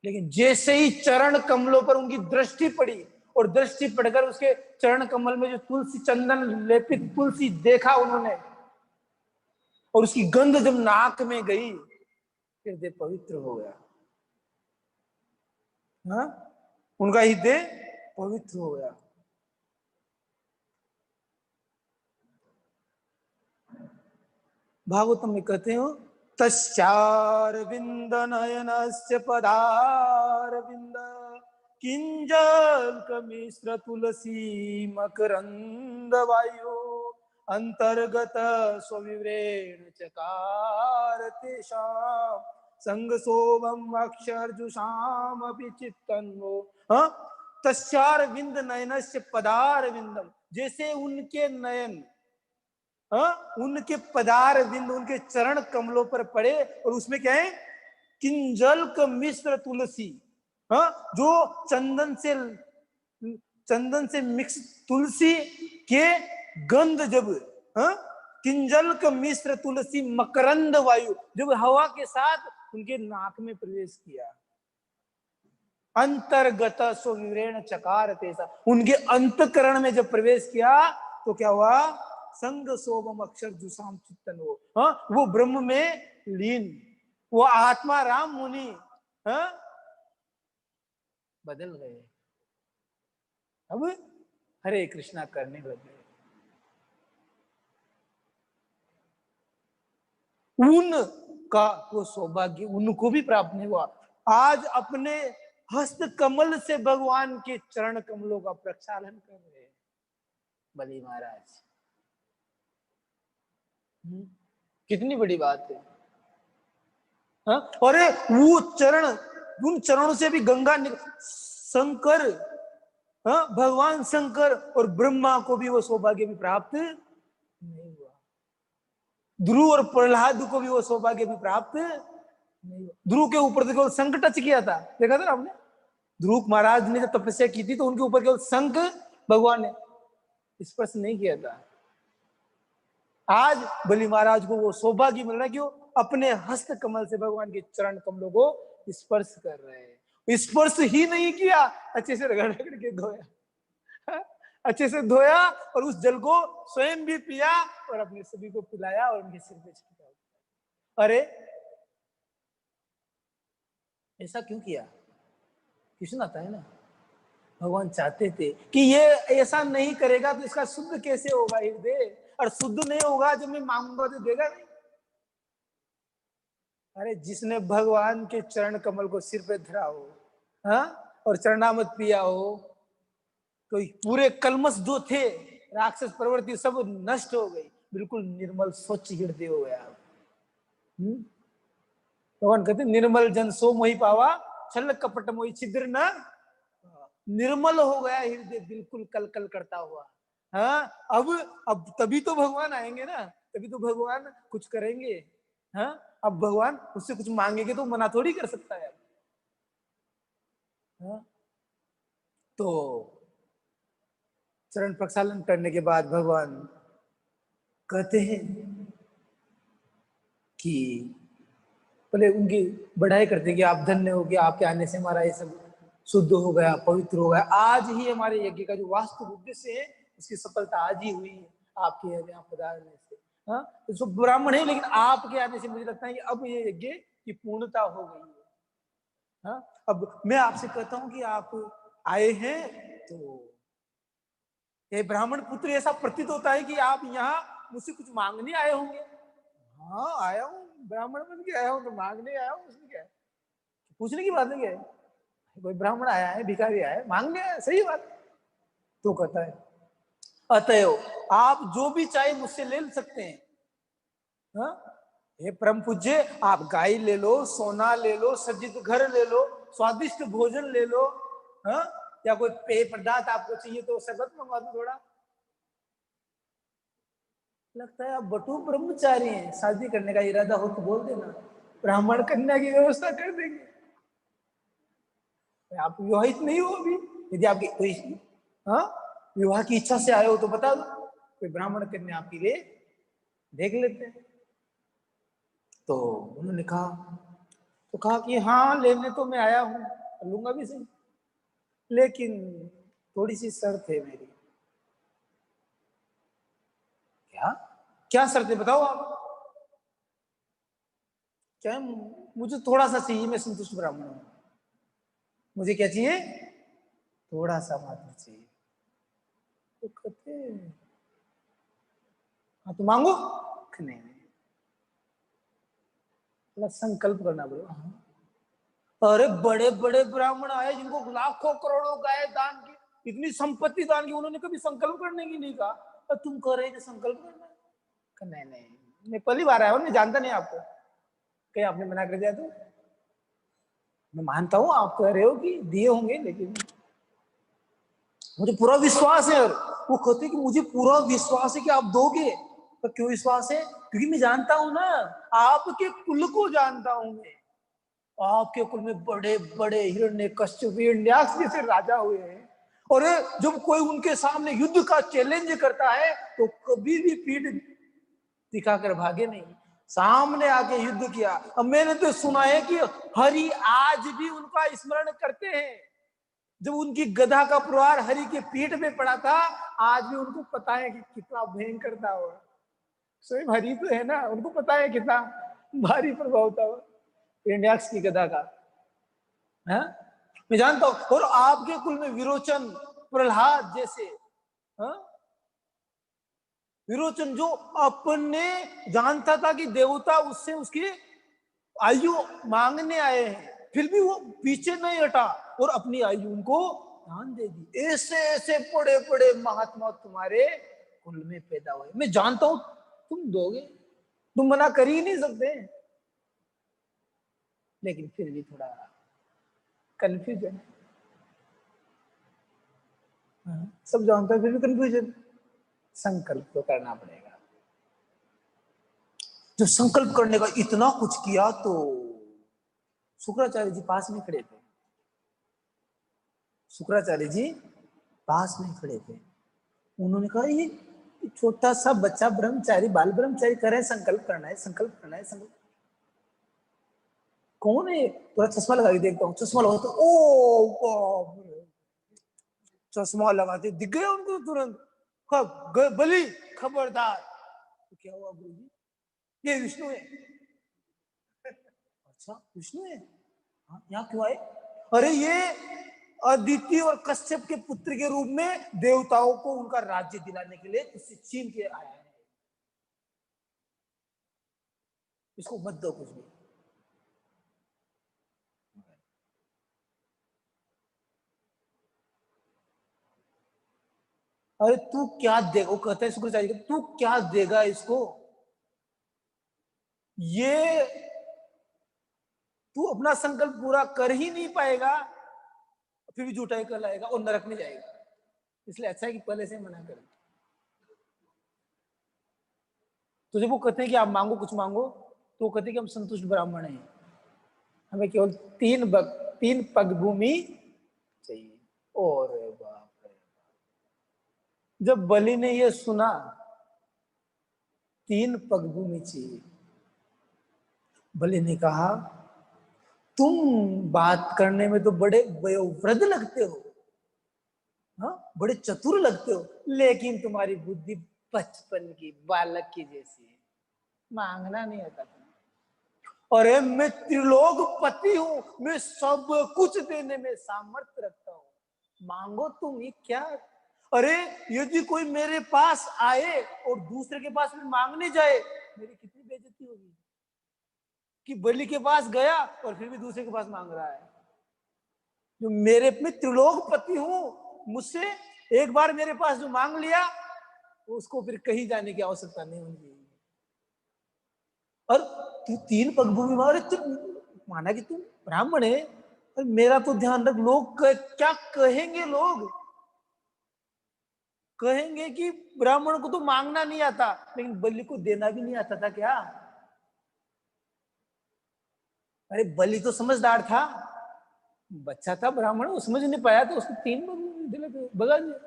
लेकिन जैसे ही चरण कमलों पर उनकी दृष्टि पड़ी और दृष्टि पड़कर उसके चरण कमल में जो तुलसी चंदन लेपित तुलसी देखा उन्होंने, और उसकी गंध जब नाक में गई, हृदय पवित्र हो गया। हाँ, उनका हृदय पवित्र हो गया। भागवतम में कहते हो, तस्यारविंद नयनस्य पदारविंद किंजल कमिश्र तुलसी मकरंद वायु अंतर्गत स्वविवरेण चकार तेषां संग सोमम अक्षरजुषाम अपि चित्तन्वो। हाँ, तस्यार विंद नयनस्य पदार विंदम, जैसे उनके नयन, हाँ, उनके पदार विंद, उनके चरण कमलों पर पड़े, और उसमें क्या है, किंजल का मिश्र तुलसी, हाँ, जो चंदन से मिक्स तुलसी के गंध, जब, हाँ, किंजल का मिश्र तुलसी मकरंद वायु जब हवा के साथ उनके नाक में प्रवेश किया, अंतर्गत स्वविवरेण चकार तेसा, उनके अंतकरण में जब प्रवेश किया तो क्या हुआ, संग सोमम अक्षर जुसाम चित्तन, वो ब्रह्म में लीन, वो आत्मा राम मुनि, हाँ, बदल गए, अब हरे कृष्णा करने लगे। उनका वो सौभाग्य उनको भी प्राप्त नहीं हुआ। आज अपने हस्त कमल से भगवान के चरण कमलों का प्रक्षालन कर रहे हैं बलि महाराज। कितनी बड़ी बात है, हाँ? और वो चरण, उन चरणों से भी गंगा शंकर, हाँ, भगवान शंकर और ब्रह्मा को भी वो सौभाग्य भी प्राप्त नहीं हुआ। ध्रुव और प्रहलाद को भी वो सौभाग्य भी प्राप्त नहीं हुआ। ध्रुव के ऊपर तो केवल शंख टच किया था, देखा था ना आपने, ध्रुव महाराज ने जब तपस्या की थी तो उनके ऊपर केवल शंख भगवान ने स्पर्श नहीं किया था। आज बलि महाराज को वो सौभाग्य मिल रहा है कि वो अपने हस्त कमल से भगवान के चरण कमलों को स्पर्श कर रहे हैं। स्पर्श ही नहीं किया, अच्छे से रगड़ रगड़ के धोया, अच्छे से धोया, और उस जल को स्वयं भी पिया और अपने सभी को पिलाया और उनके सिर पे छिड़का। अरे ऐसा क्यों किया, कृष्ण आता है ना, भगवान चाहते थे कि ये ऐसा नहीं करेगा तो इसका शुद्ध कैसे होगा हृदय, और शुद्ध नहीं होगा जब मैं मांगूंगा तो देगा नहीं। अरे जिसने भगवान के चरण कमल को सिर पे धरा हो, हाँ, और चरणामृत पिया हो, तो पूरे कलमश जो थे, राक्षस प्रवृत्ति सब नष्ट हो गई, बिल्कुल निर्मल स्वच्छ हृदय हो गया। भगवान कहते निर्मल जन सो मोहि पावा, छल कपट मोहि छिद्र न, निर्मल हो गया हृदय, बिल्कुल कल कल करता हुआ। हाँ, अब तभी तो भगवान आएंगे ना, तभी तो भगवान कुछ करेंगे। हाँ, अब भगवान उससे कुछ मांगेंगे तो मना थोड़ी कर सकता है। हाँ, तो चरण प्रक्षालन करने के बाद भगवान कहते हैं कि पहले उनकी बढ़ाई करते हैं कि आप धन्य हो गया, आपके आने से हमारा ये सब शुद्ध हो गया, पवित्र हो गया। आज ही हमारे यज्ञ का जो वास्तविक उद्देश्य है उसकी सफलता आज ही हुई है आपके यहाँ पधारने से। हाँ, तो सब ब्राह्मण है, लेकिन आपके आने से मुझे लगता है कि अब ये यज्ञ की पूर्णता हो गई है। हाँ, अब मैं आपसे कहता हूं कि आप आए हैं तो ये ब्राह्मण पुत्र, ऐसा प्रतीत होता है कि आप यहाँ मुझसे कुछ मांगने आए होंगे। हाँ, आया हूँ, ब्राह्मण बन के आया हूँ तो मांगने आया हूँ, उसमें क्या है, पूछने की बात नहीं है। कोई ब्राह्मण आया है, भिखारी आया है, मांगने आया, सही बात। तो कहता है अतएव आप जो भी चाहे मुझसे ले सकते हैं। हाँ, हे परम पूज्य, आप गाय ले लो, सोना ले लो, सज्जित घर ले लो, स्वादिष्ट भोजन ले लो, हाँ, या कोई पेय पदार्थ आपको चाहिए तो शरबत मंगवा दो थोड़ा। लगता है आप बटू ब्रह्मचारी हैं, शादी करने का इरादा हो तो बोल देना, ब्राह्मण कन्या की व्यवस्था कर देंगे। आप विवाहित नहीं हो अभी, यदि आपकी कोई, हाँ, विवाह की इच्छा से आए हो तो बता दो, कोई ब्राह्मण कन्या आपके लिए देख लेते हैं। तो उन्होंने कहा कि हाँ, लेने तो मैं आया हूं, लूंगा भी सही, लेकिन थोड़ी सी शर्त है मेरी। क्या क्या शर्त है बताओ आप। क्या, मुझे थोड़ा सा चाहिए, मैं संतुष्ट ब्राह्मण हूं, मुझे क्या चाहिए, थोड़ा सा मात्र चाहिए। तो कहते हाँ तो मांगो, नहीं नहीं, संकल्प करना पड़ेगा। अरे बड़े बड़े ब्राह्मण आए जिनको लाखों करोड़ों गाय दान की, इतनी संपत्ति दान की, उन्होंने कभी संकल्प करने की नहीं कहा। और तुम कह रहे कि संकल्प करना है? नहीं नहीं, मैं पहली बार आया हूँ, मैं जानता नहीं आपको, कहीं आपने मना कर दिया तो? मैं मानता हूँ आप कह रहे हो कि दिए होंगे, लेकिन मुझे पूरा विश्वास है। और वो कहते कि मुझे पूरा विश्वास है कि आप दोगे। तो क्यों विश्वास है? क्योंकि मैं जानता हूं ना, आपके कुल को जानता हूं मैं। आपके कुल में बड़े बड़े हिरण्यकश्यप, हिरण्याक्ष जैसे राजा हुए हैं, और जब कोई उनके सामने युद्ध का चैलेंज करता है तो कभी भी पीठ दिखाकर भागे नहीं, सामने आके युद्ध किया। अब मैंने तो सुना है कि हरि आज भी उनका स्मरण करते हैं। जब उनकी गधा का प्रहार हरि के पीठ में पड़ा था, आज भी उनको पता है कि कितना भयंकर था वो। स्वयं हरि तो है ना, उनको पता है कितना भारी प्रभाव था वो हिरण्याक्ष की गधा का। है, मैं जानता हूं। और आपके कुल में विरोचन, प्रहलाद जैसे, हाँ, विरोचन जो अपने जानता था कि देवता उससे उसकी आयु मांगने आए हैं, फिर भी वो पीछे नहीं हटा और अपनी आयु उनको दान दे दी। ऐसे ऐसे बड़े बड़े महात्मा तुम्हारे कुल में पैदा हुए। मैं जानता हूं तुम दोगे, तुम मना कर ही नहीं सकते, लेकिन फिर भी थोड़ा कंफ्यूजन। सब जानता है फिर भी कंफ्यूजन। संकल्प तो करना पड़ेगा। जो संकल्प करने का इतना कुछ किया तो शुक्राचार्य जी पास में खड़े थे। शुक्राचार्य जी पास में खड़े थे। उन्होंने कहा ये छोटा सा बच्चा ब्रह्मचारी, बाल ब्रह्मचारी कर रहे हैं, संकल्प करना है, संकल्प करना है, संकल्प। कौन है? थोड़ा चश्मा लगा के देखता हूँ। चश्मा लगा तो ओ बाप रे, चश्मा लगाते दिख गया उनको तुरंत। कब बलि खबरदार। तो क्या हुआ गुरु जी? ये विष्णु है। अच्छा विष्णु है, हाँ यहाँ क्यों आए? अरे ये अदिति और कश्यप के पुत्र के रूप में देवताओं को उनका राज्य दिलाने के लिए इससे छीन के आया है, इसको मत दो कुछ भी। अरे तू क्या देगा? वो कहता है शुक्राचार्य, तू क्या देगा इसको? ये तू अपना संकल्प पूरा कर ही नहीं पाएगा, फिर भी झूठा ही कहलाएगा और नरक में जाएगा। इसलिए अच्छा है कि पहले से मना कर। तो जब वो कहते हैं कि आप मांगो, कुछ मांगो, तो वो कहते हैं कि हम संतुष्ट ब्राह्मण हैं, हमें केवल 3 पग भूमि चाहिए। और बाप रे, जब बलि ने ये सुना 3 पग भूमि चाहिए, बलि ने कहा तुम बात करने में तो बड़े वयोवृद्ध लगते हो, हाँ बड़े चतुर लगते हो, लेकिन तुम्हारी बुद्धि बचपन की बालक की जैसी है, मांगना नहीं आता तुम्हें। अरे मैं त्रिलोकपति हूं, मैं सब कुछ देने में सामर्थ्य रखता हूं, मांगो तुम ये क्या? अरे यदि कोई मेरे पास आए और दूसरे के पास में मांगने जाए, मेरी कितनी बेइज्जती होगी कि बलि के पास गया और फिर भी दूसरे के पास मांग रहा है। जो मेरे में त्रिलोकपति हूं, मुझसे एक बार मेरे पास जो मांग लिया, उसको फिर कहीं जाने की आवश्यकता नहीं होगी। और तू 3 पग भूमि मारे, तू माना कि तू ब्राह्मण है, और मेरा तो ध्यान रख, लोग क्या कहेंगे? लोग कहेंगे कि ब्राह्मण को तो मांगना नहीं आता, लेकिन बलि को देना भी नहीं आता था क्या? अरे बलि तो समझदार था, बच्चा था ब्राह्मण, वो समझ नहीं पाया तो उसको 3 पग दिले थे, भगा दिया।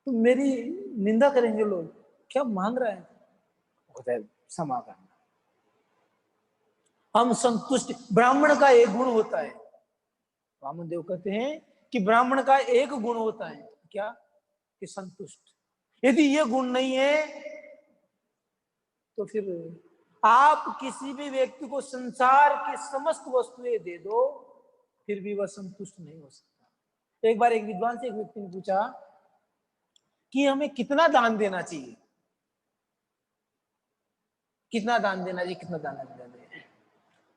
तो मेरी निंदा करेंगे लोग, क्या मांग रहा है? होता है क्षमा करना। हम संतुष्ट, ब्राह्मण का एक गुण होता है, वामन देव कहते हैं कि ब्राह्मण का एक गुण होता है, क्या? कि संतुष्ट। यदि ये गुण नहीं है तो फिर आप किसी भी व्यक्ति को संसार की समस्त वस्तुएं दे दो, फिर भी वह संतुष्ट नहीं हो सकता। एक बार एक विद्वान से एक व्यक्ति ने पूछा कि हमें कितना दान देना चाहिए, कितना दान देना चाहिए, कितना दान देना चाहिए?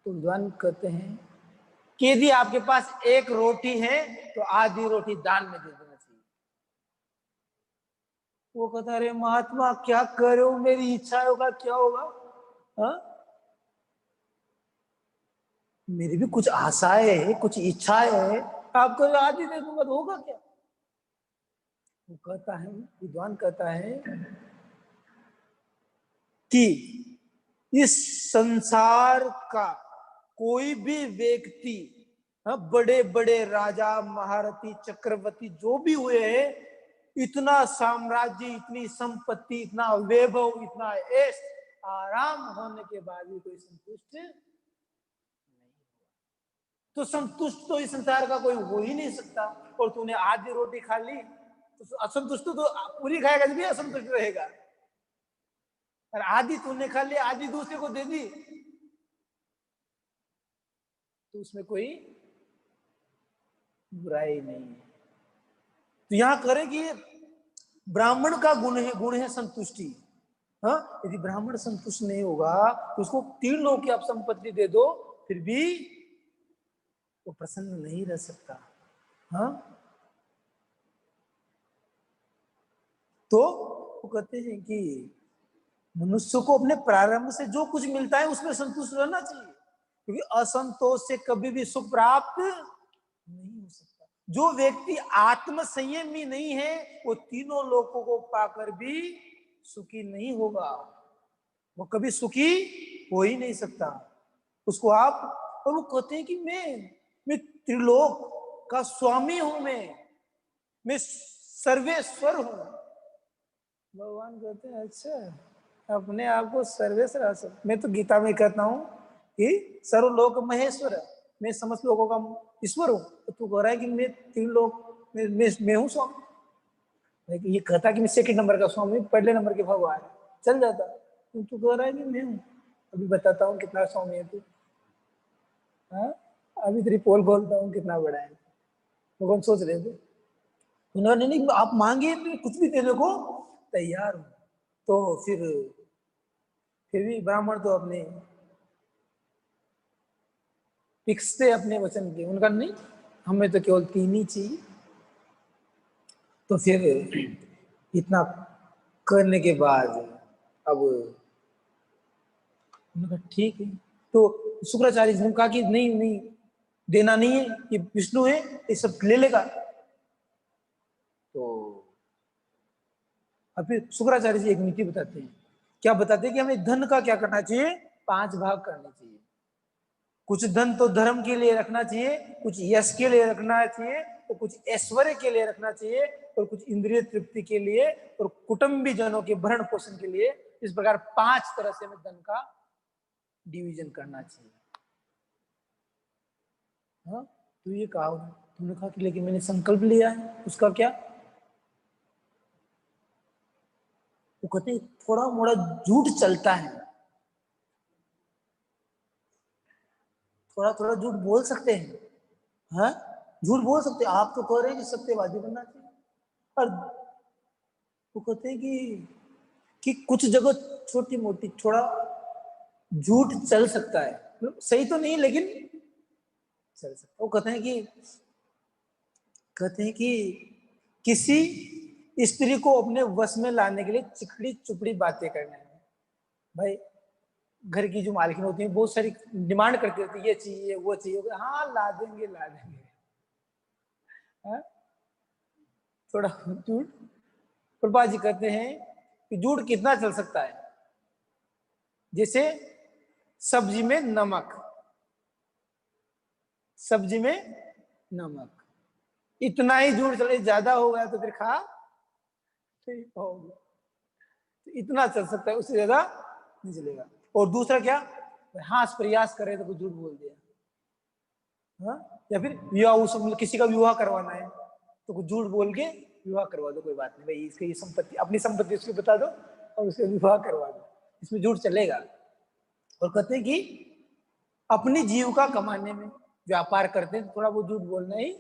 तो विद्वान कहते हैं कि यदि आपके पास 1 रोटी है तो आधी रोटी दान में दे देना चाहिए। वो कहता अरे महात्मा क्या करो, मेरी इच्छा होगा क्या होगा, हा? मेरी भी कुछ आशाएं है, कुछ इच्छाएं है, आपको आदि दे दूंगा तो होगा क्या। वो कहता है, विद्वान कहता है कि इस संसार का कोई भी व्यक्ति, बड़े बड़े राजा महारथी चक्रवर्ती जो भी हुए हैं, इतना साम्राज्य, इतनी संपत्ति, इतना वैभव, इतना ऐश आराम होने के बाद भी कोई संतुष्ट नहीं। तो संतुष्ट तो इस संसार का कोई हो ही नहीं सकता। और तूने आधी रोटी खा ली तो असंतुष्ट तो पूरी खाएगा भी असंतुष्ट रहेगा, और आधी तूने खा ली आधी दूसरे को दे दी तो उसमें कोई बुराई नहीं है। तो यहां करे कि ब्राह्मण का गुण है संतुष्टि। हाँ, यदि ब्राह्मण संतुष्ट नहीं होगा तो उसको 3 लोग की आप संपत्ति दे दो फिर भी वो प्रसन्न नहीं रह सकता। हाँ, तो वो कहते हैं कि मनुष्य को अपने प्रारंभ से जो कुछ मिलता है उसमें संतुष्ट रहना चाहिए, क्योंकि असंतोष से कभी भी सुख प्राप्त नहीं हो सकता। जो व्यक्ति आत्म संयमी नहीं है वो तीनों लोगों को पाकर भी सुखी नहीं होगा, वो कभी सुखी हो ही नहीं सकता। उसको आप, और वो कहते हैं कि मैं त्रिलोक का स्वामी हूं, मैं सर्वेश्वर हूं। भगवान कहते हैं अच्छा, अपने आप को सर्वेश्वर, मैं तो गीता में कहता हूं कि सर्वलोक महेश्वर, मैं समस्त लोगों का ईश्वर हूं। तो तू कह रहा है कि मैं 3 लोग मैं हूं स्वामी। ये कहता कि मैं सेकंड नंबर का स्वामी, पहले नंबर के भगवान, चल जाता। तू कह रहा है कि मैं हूं। अभी बताता हूँ कितना स्वामी है तू। हाँ, अभी तेरी पोल बोलता हूँ कितना बड़ा है। भगवान सोच रहे थे, उन्होंने नहीं, आप मांगे तो कुछ भी देने को तैयार हूं। तो फिर भी ब्राह्मण तो अपने फिक्स थे अपने वचन के, उनका नहीं, हमें तो केवल 3 ही चाहिए। तो फिर इतना करने के बाद अब उन्होंने कहा ठीक है। तो शुक्राचार्य जी ने कहा कि नहीं नहीं देना नहीं है, ये विष्णु है, ये सब ले लेगा। तो अब फिर शुक्राचार्य जी एक नीति बताते हैं। क्या बताते हैं कि हमें धन का क्या करना चाहिए, 5 भाग करने चाहिए। कुछ धन तो धर्म के लिए रखना चाहिए, कुछ यश के लिए रखना चाहिए, तो कुछ ऐश्वर्य के लिए रखना चाहिए, और कुछ इंद्रिय तृप्ति के लिए, और कुटुंबी जनों के भरण पोषण के लिए। इस प्रकार 5 तरह से हमें धन का डिवीजन करना चाहिए। हाँ, तो ये कहा, तुमने कहा कि लेकिन मैंने संकल्प लिया है, उसका क्या। वो कहते हैं थोड़ा मोड़ा झूठ चलता है, थोड़ा थोड़ा झूठ बोल सकते हैं। हाँ, झूठ बोल सकते हैं। आप तो कह रहे हैं कि सत्यवादी बनना चाहिए, पर वो कहते हैं कि कुछ जगह छोटी मोटी थोड़ा झूठ चल सकता है, मतलब सही तो नहीं लेकिन चल सकता है। वो कहते हैं कि किसी स्त्री को अपने वश में लाने के लिए चिकड़ी चुपड़ी बातें करना है। भाई, घर की जो मालकिन होती है बहुत सारी डिमांड करती होती है, ये चाहिए वो चाहिए, हाँ ला देंगे ला देंगे। हाँ? थोड़ा झूठ। प्रभा जी कहते हैं कि झूठ कितना चल सकता है, जैसे सब्जी में नमक, सब्जी में नमक, इतना ही झूठ चले, ज्यादा हो गया तो फिर खा नहीं पाओगे। तो इतना चल सकता है, उससे ज्यादा नहीं चलेगा। और दूसरा क्या, हास प्रयास करे तो कुछ झूठ बोल दिया। हाँ? या फिर विवाह, किसी का विवाह करवाना है तो कुछ झूठ बोल के विवाह करवा दो, कोई बात नहीं भाई, इसकी ये संपत्ति, अपनी संपत्ति उसको बता दो और उसका विवाह करवा दो, इसमें झूठ चलेगा। और कहते हैं कि अपनी जीविका कमाने में व्यापार करते हैं तो थोड़ा वो झूठ बोलना ही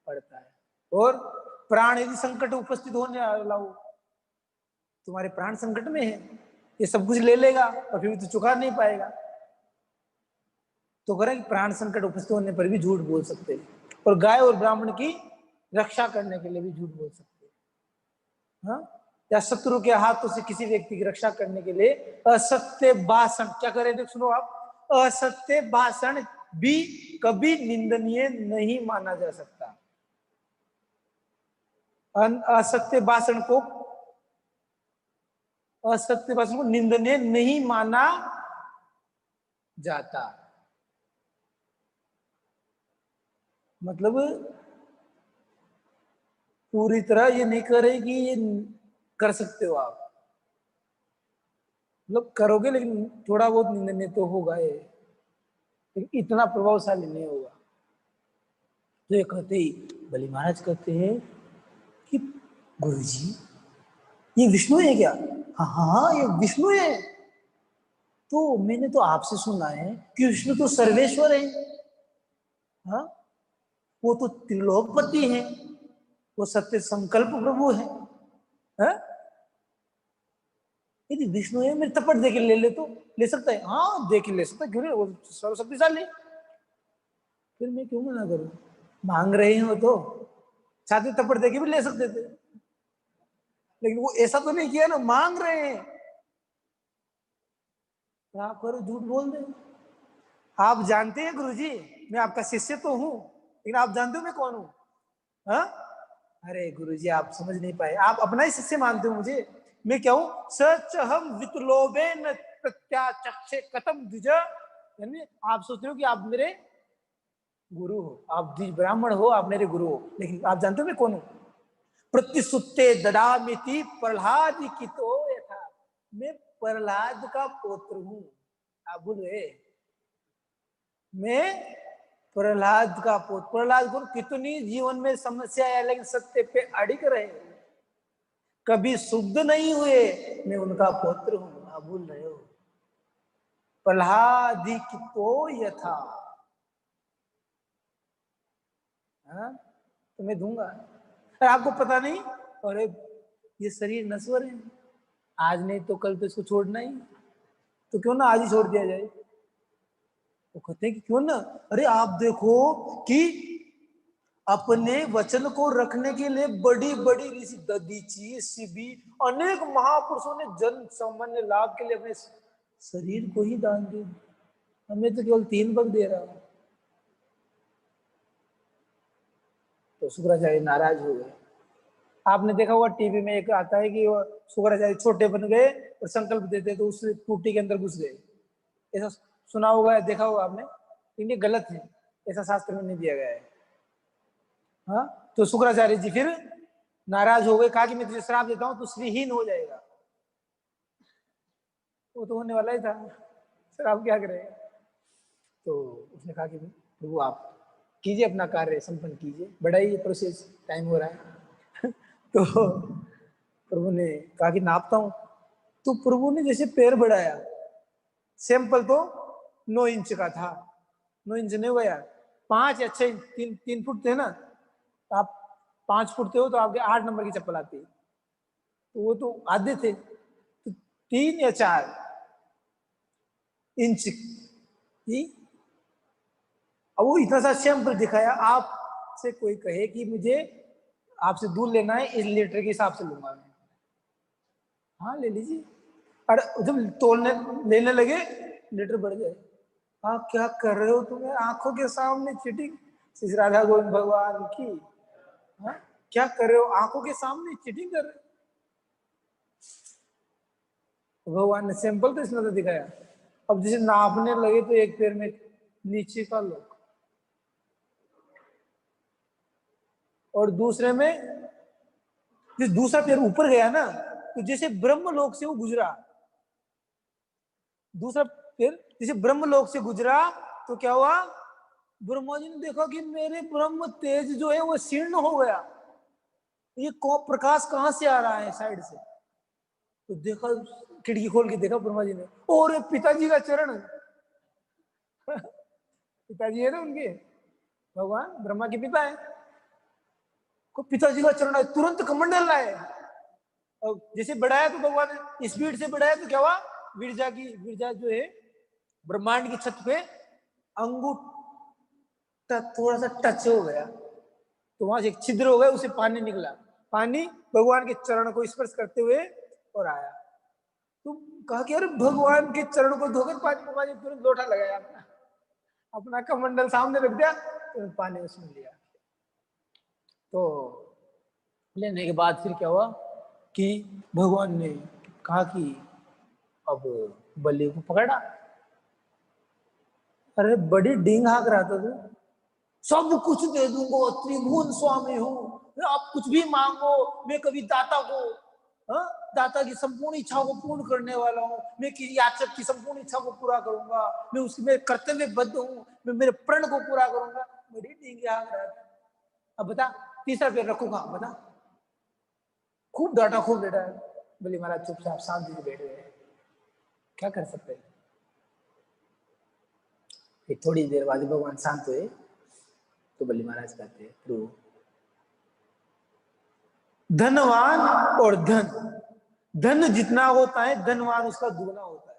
पड़ता है। और प्राण यदि संकट उपस्थित होने वाला हो, तुम्हारे प्राण संकट में है, ये सब कुछ ले लेगा और फिर तो चुका नहीं पाएगा, तो करें प्राण संकट उपस्थित होने पर भी झूठ बोल सकते हैं। और गाय और ब्राह्मण की रक्षा करने के लिए भी झूठ बोल सकते हैं। हाँ, या शत्रु के हाथों से किसी व्यक्ति की रक्षा करने के लिए असत्य भाषण क्या करे, देख सुनो आप, असत्य भाषण भी कभी निंदनीय नहीं माना जा सकता। असत्य भाषण को निंदनीय नहीं माना जाता। मतलब पूरी तरह ये नहीं करे कि ये कर सकते हो आप, मतलब करोगे लेकिन थोड़ा बहुत निंदनीय तो होगा ये, लेकिन इतना प्रभावशाली नहीं होगा। तो ये कहते ही बलि महाराज कहते हैं कि गुरुजी ये विष्णु है क्या? हाँ हाँ ये विष्णु है। तो मैंने तो आपसे सुना है कि विष्णु तो सर्वेश्वर है। हाँ वो तो त्रिलोकपति है, वो सत्य संकल्प प्रभु है। हाँ? यदि विष्णु है मेरे थप्पड़ दे के ले तो ले सकता है? हाँ दे के ले सकता है, क्यों नहीं, वो सर्वशक्तिशाली। फिर मैं क्यों मना करूं? मांग रहे हो तो छाती थप्पड़ दे के भी ले सकते थे, लेकिन वो ऐसा तो नहीं किया ना, मांग रहे हैं। तो आप करो झूठ बोल दे। आप जानते हैं गुरुजी मैं आपका शिष्य तो हूं, लेकिन आप जानते हो मैं कौन हूं? हाँ? अरे गुरुजी आप समझ नहीं पाए, आप अपना ही शिष्य मानते हो मुझे। मैं क्या हूं? सच हम वितलोबे न प्रत्याचक्षे कथम द्विज, यानी आप सोचते हो कि आप मेरे गुरु हो, आप द्विज ब्राह्मण हो, आप मेरे गुरु हो, लेकिन आप जानते हो मैं कौन हूं? प्रतिसुत्ते ददामिति प्रहलाद की तो यथा, मैं प्रहलाद का पुत्र हूं। आप बोल रहे मैं प्रहलाद का पुत्र। प्रहलाद को कितनी जीवन में समस्या है, लेकिन सत्य पे अड़िग रहे, कभी शुद्ध नहीं हुए, मैं उनका पुत्र हूं। आप भूल रहे हो? प्रहलाद की तो यथा, हाँ? तो मैं दूंगा। अरे आपको पता नहीं? अरे ये शरीर नश्वर है, आज नहीं तो कल तो इसको छोड़ना ही, तो क्यों ना आज ही छोड़ दिया जाए। वो कहते हैं कि क्यों ना, अरे आप देखो कि अपने वचन को रखने के लिए बड़ी बड़ी ऋषि दधीची शिबी अनेक महापुरुषों ने जन सामान्य लाभ के लिए अपने शरीर को ही दान दे, हमें तो केवल 3 भाग दे रहा हूं। तो शुक्राचार्य नाराज हो गए। आपने देखा होगा टीवी में एक आता है कि वो शुक्राचार्य छोटे बन गए और संकल्प देते तो उस टूटी के अंदर घुस गए, ऐसा सुना होगा, देखा होगा आपने, लेकिन ये गलत है, ऐसा शास्त्र में नहीं दिया गया है। हाँ? तो शुक्राचार्य जी फिर नाराज हो गए, कहा कि मैं तुझे श्राप देता हूं, तू श्रीहीन हो जाएगा। वो तो होने वाला ही था, श्राप क्या करेगा। तो उसने कहा कि प्रभु आप कीजिए अपना कार्य संपन्न कीजिए, बड़ा ही प्रोसेस टाइम हो रहा है। तो प्रभु ने कहा कि नापता हूं। तो प्रभु ने जैसे पैर बढ़ाया, सैंपल तो 9 इंच का था, 9 इंच नहीं हुआ यार, 5 या 6 इंच, 3 फुट थे ना, आप 5 फुट थे हो तो आपके 8 नंबर की चप्पल आती है, तो वो तो आधे थे, तो 3 या 4 इंच की। अब वो इतना सा सैंपल दिखाया, आपसे कोई कहे कि मुझे आपसे दूध लेना है, इस लीटर के हिसाब से लूंगा मैं, हाँ ले लीजिए। और जब तोलने लेने लगे लीटर बढ़ गए। आप क्या कर रहे हो, तुम्हें आंखों के सामने चीटिंग, श्री राधा गोविंद भगवान की। हाँ? क्या कर रहे हो, आंखों के सामने चीटिंग कर रहे हो। भगवान ने सैंपल तो इसमें तो दिखाया, अब जैसे नापने लगे तो एक पैर में नीचे का लोग और दूसरे में, जिस दूसरा पैर ऊपर गया ना, तो जैसे ब्रह्मलोक से वो गुजरा, दूसरा पैर जैसे ब्रह्मलोक से गुजरा, तो क्या हुआ, ब्रह्मा जी ने देखा कि मेरे ब्रह्म तेज जो है वो शीर्ण हो गया, ये प्रकाश कहां से आ रहा है साइड से। तो देखा, खिड़की खोल के देखा ब्रह्मा जी ने, और पिताजी का चरण। पिताजी है ना उनके, भगवान ब्रह्मा के पिता है, को पिताजी का चरण है, तुरंत कमंडल लाए। और जैसे बढ़ाया तो भगवान स्पीड से बढ़ाया, तो क्या हुआ, विरजा जो है ब्रह्मांड की छत पे अंगूठा थोड़ा सा टच हो गया, तो वहां से एक छिद्र हो गया, उसे पानी निकला, पानी भगवान के चरण को स्पर्श करते हुए और आया। तो कहा कि अरे भगवान के चरण को धोकर पानी को, तुरंत लोटा लगाया अपना, अपना कमंडल सामने रख दिया, तुरंत पानी उसमें लिया। तो लेने के बाद फिर क्या हुआ कि भगवान ने कहा कि अब बलि को पकड़ा। अरे बड़ी डींग हाँक रहा था तू, सब कुछ दे दूंगा, त्रिभुवन स्वामी हूँ, आप कुछ भी मांगो, मैं कभी दाता को, दाता की संपूर्ण इच्छाओं को पूर्ण करने वाला हूँ, मैं याचक की संपूर्ण इच्छा को पूरा करूंगा, मैं उसमें कर्तव्यबद्ध हूँ, मैं मेरे प्रण को पूरा करूंगा। बड़ी डींग हाँक रहा था। अब बता, तीसरा पैर रखूंगा, बता। खूब डांटा, खूब डांटा। बोले महाराज चुपचाप शांति से बैठ गए, क्या कर सकते हैं। फिर थोड़ी देर बाद भगवान शांत हुए तो बलि महाराज कहते हैं, प्रभु धनवान और धन जितना होता है धनवान उसका दुगना होता है।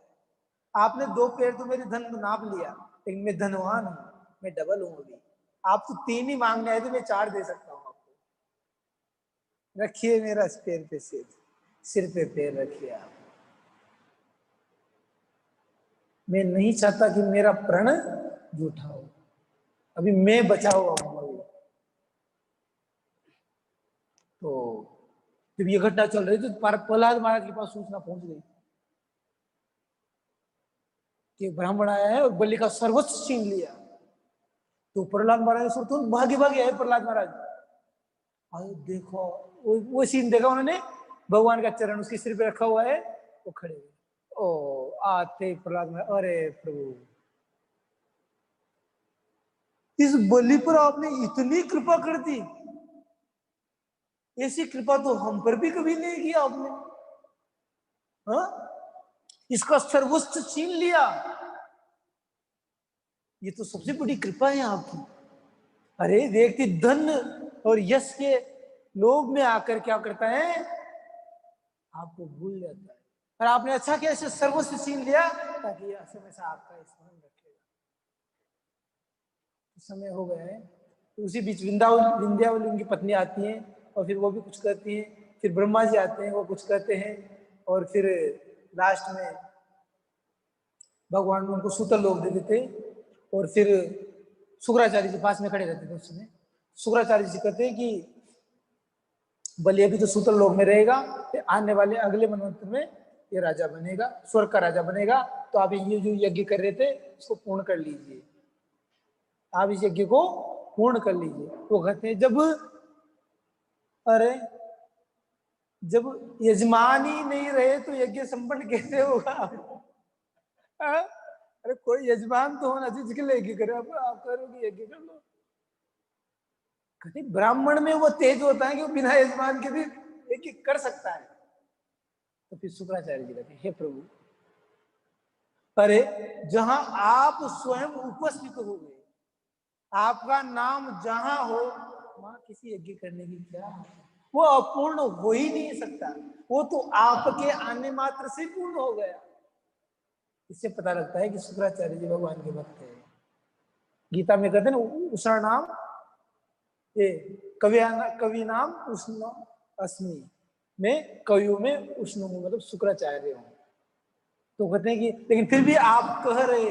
आपने 2 पैर तो मेरे धन को नाप लिया, लेकिन मैं धनवान हूं, मैं डबल हूं अभी। आप तो 3 ही मांगने आए थे, मैं 4 दे सकता हूं आपको। रखिए मेरा पैर पे सिर पे पैर रखिए आप। मैं नहीं चाहता कि मेरा प्रण झूठा हो, अभी मैं बचा हुआ हूं अभी। तो जब ये घटना चल रही थी तो प्रहलाद महाराज के पास सूचना पहुंच गई कि ब्राह्मण आया है और बलि का सर्वस्व छीन लिया। तो प्रहलाद महाराज तो भागे भागे आए प्रहलाद महाराज। अरे देखो वो सीन देखा उन्होंने, भगवान का चरण उसके सिर पे रखा हुआ है, वो खड़े हुए। ओ आते प्रहलाद महाराज, अरे प्रभु इस बलि पर आपने इतनी कृपा कर दी, ऐसी कृपा तो हम पर भी कभी नहीं की आपने। हाँ, इसका सर्वस्व छीन लिया, ये तो सबसे बड़ी कृपा है आपकी। अरे व्यक्ति धन और यश के लोभ में आकर क्या करता है, आपको भूल जाता है। और आपने अच्छा किया इसे सर्वस्व छीन लिया ताकि हमेशा आपका स्मरण रखेगा। समय हो गया है। तो उसी बीच विंध्यावली उनकी पत्नी आती है और फिर वो भी कुछ कहती है, फिर ब्रह्मा जी आते हैं, वो कुछ कहते हैं, और फिर लास्ट में भगवान उनको सूतल लोक दे देते। और फिर शुक्राचार्य जी पास में खड़े रहते थे उस समय। शुक्राचार्य जी कहते हैं कि बलि अभी तो सूतल लोक में रहेगा, आने वाले अगले मनवंतर में ये राजा बनेगा, स्वर्ग का राजा बनेगा, तो आप ये जो यज्ञ कर रहे थे उसको पूर्ण कर लीजिए, आप इस यज्ञ को पूर्ण कर लीजिए। वो कहते हैं जब यजमान ही नहीं रहे तो यज्ञ संपन्न कैसे होगा। अरे कोई यजमान तो होना चाहिए जिसके लिए यज्ञ करे, आप करो कि यज्ञ कर लो। कहते ब्राह्मण में वो तेज होता है कि वो बिना यजमान के भी यज्ञ कर सकता है। तो फिर शुक्राचार्य जी कहते हे प्रभु, अरे जहां आप स्वयं उपस्थित हो गए, आपका नाम जहां हो वहां किसी यज्ञ करने की क्या, वो अपूर्ण हो ही नहीं सकता, वो तो आपके आने मात्र से पूर्ण हो गया। इससे पता लगता है कि शुक्राचार्य जी भगवान के भक्त हैं। गीता में कहते हैं ना उषा नाम ये कवि नाम उष्ण अस्मि, मैं कवियों में उष्ण हूं, मतलब शुक्राचार्य हूं। तो कहते हैं कि लेकिन फिर भी आप कह रहे,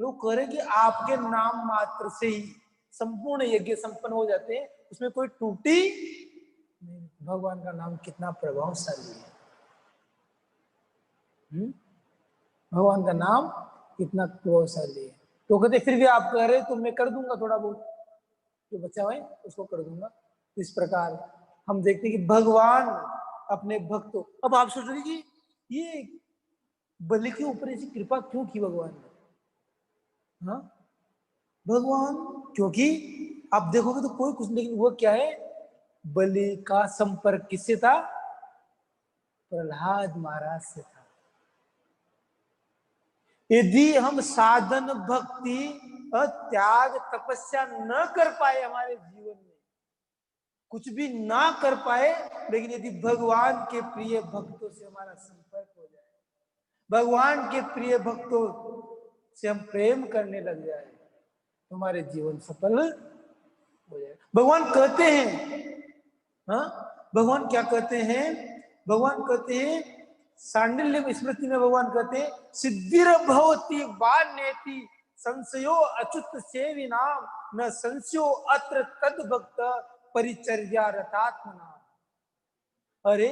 लोग कह रहे कि आपके नाम मात्र से ही संपूर्ण यज्ञ संपन्न हो जाते हैं, उसमें कोई टूटी नहीं। भगवान का नाम कितना प्रभावशाली है, भगवान का नाम कितना प्रभावशाली है। तो कहते फिर भी आप कह रहे तो मैं कर दूंगा, थोड़ा बहुत जो बचा है उसको कर दूंगा। इस प्रकार हम देखते हैं कि भगवान अपने भक्तों, अब आप सोच रहे कि ये बलि के ऊपर ऐसी कृपा क्यों की भगवान ने। हाँ भगवान, क्योंकि आप देखोगे तो कोई कुछ, लेकिन वो क्या है, बलि का संपर्क किससे था, प्रहलाद महाराज से था। यदि हम साधन भक्ति और त्याग तपस्या न कर पाए, हमारे जीवन में कुछ भी ना कर पाए, लेकिन यदि भगवान के प्रिय भक्तों से हमारा संपर्क हो जाए, भगवान के प्रिय भक्तों से हम प्रेम करने लग जाए, तो हमारे जीवन सफल हो जाए। भगवान कहते हैं, हाँ भगवान क्या कहते हैं? भगवान कहते हैं सांडिल्य स्मृति में भगवान कहते हैं सिद्धिर भवति वान्येति संशयो अच्युत सेविनाम न संशयो अत्र तद भक्त परिचर्या रतात्मना। अरे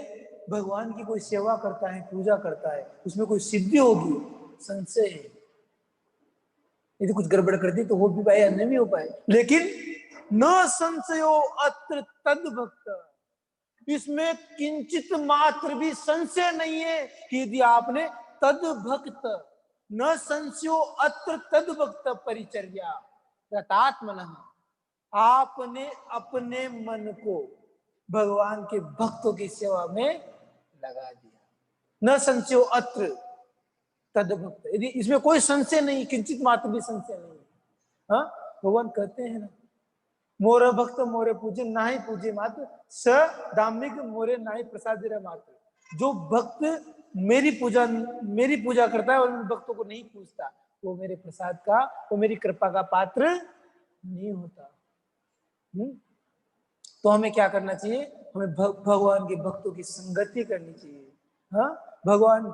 भगवान की कोई सेवा करता है, पूजा करता है, उसमें कोई सिद्धि होगी, संशय है। यदि कुछ गड़बड़ कर दी तो वो भी भाई नहीं हो पाए, लेकिन न संशयो अत्र तद भक्त, इसमें किंचित मात्र भी संशय नहीं है कि यदि आपने तद भक्त, न संशयो अत्र तद भक्त परिचर्या रतात्मनः, आपने अपने मन को भगवान के भक्तों की सेवा में लगा दिया। न संशयो अत्र तद भक्त, यदि इसमें कोई संशय नहीं, किंचित मात्र भी संशय नहीं। हाँ, भगवान कहते हैं ना, मोर भक्त मोरे पूजे नाही पूजे मात्र स दाम्भिक मोरे नाही प्रसाद मात्र। जो भक्त मेरी पूजा करता है और उन भक्तों को नहीं पूजता, वो मेरे प्रसाद का, वो मेरी कृपा का पात्र नहीं होता। तो हमें क्या करना चाहिए? हमें भगवान के भक्तों की संगति करनी चाहिए। हाँ, भगवान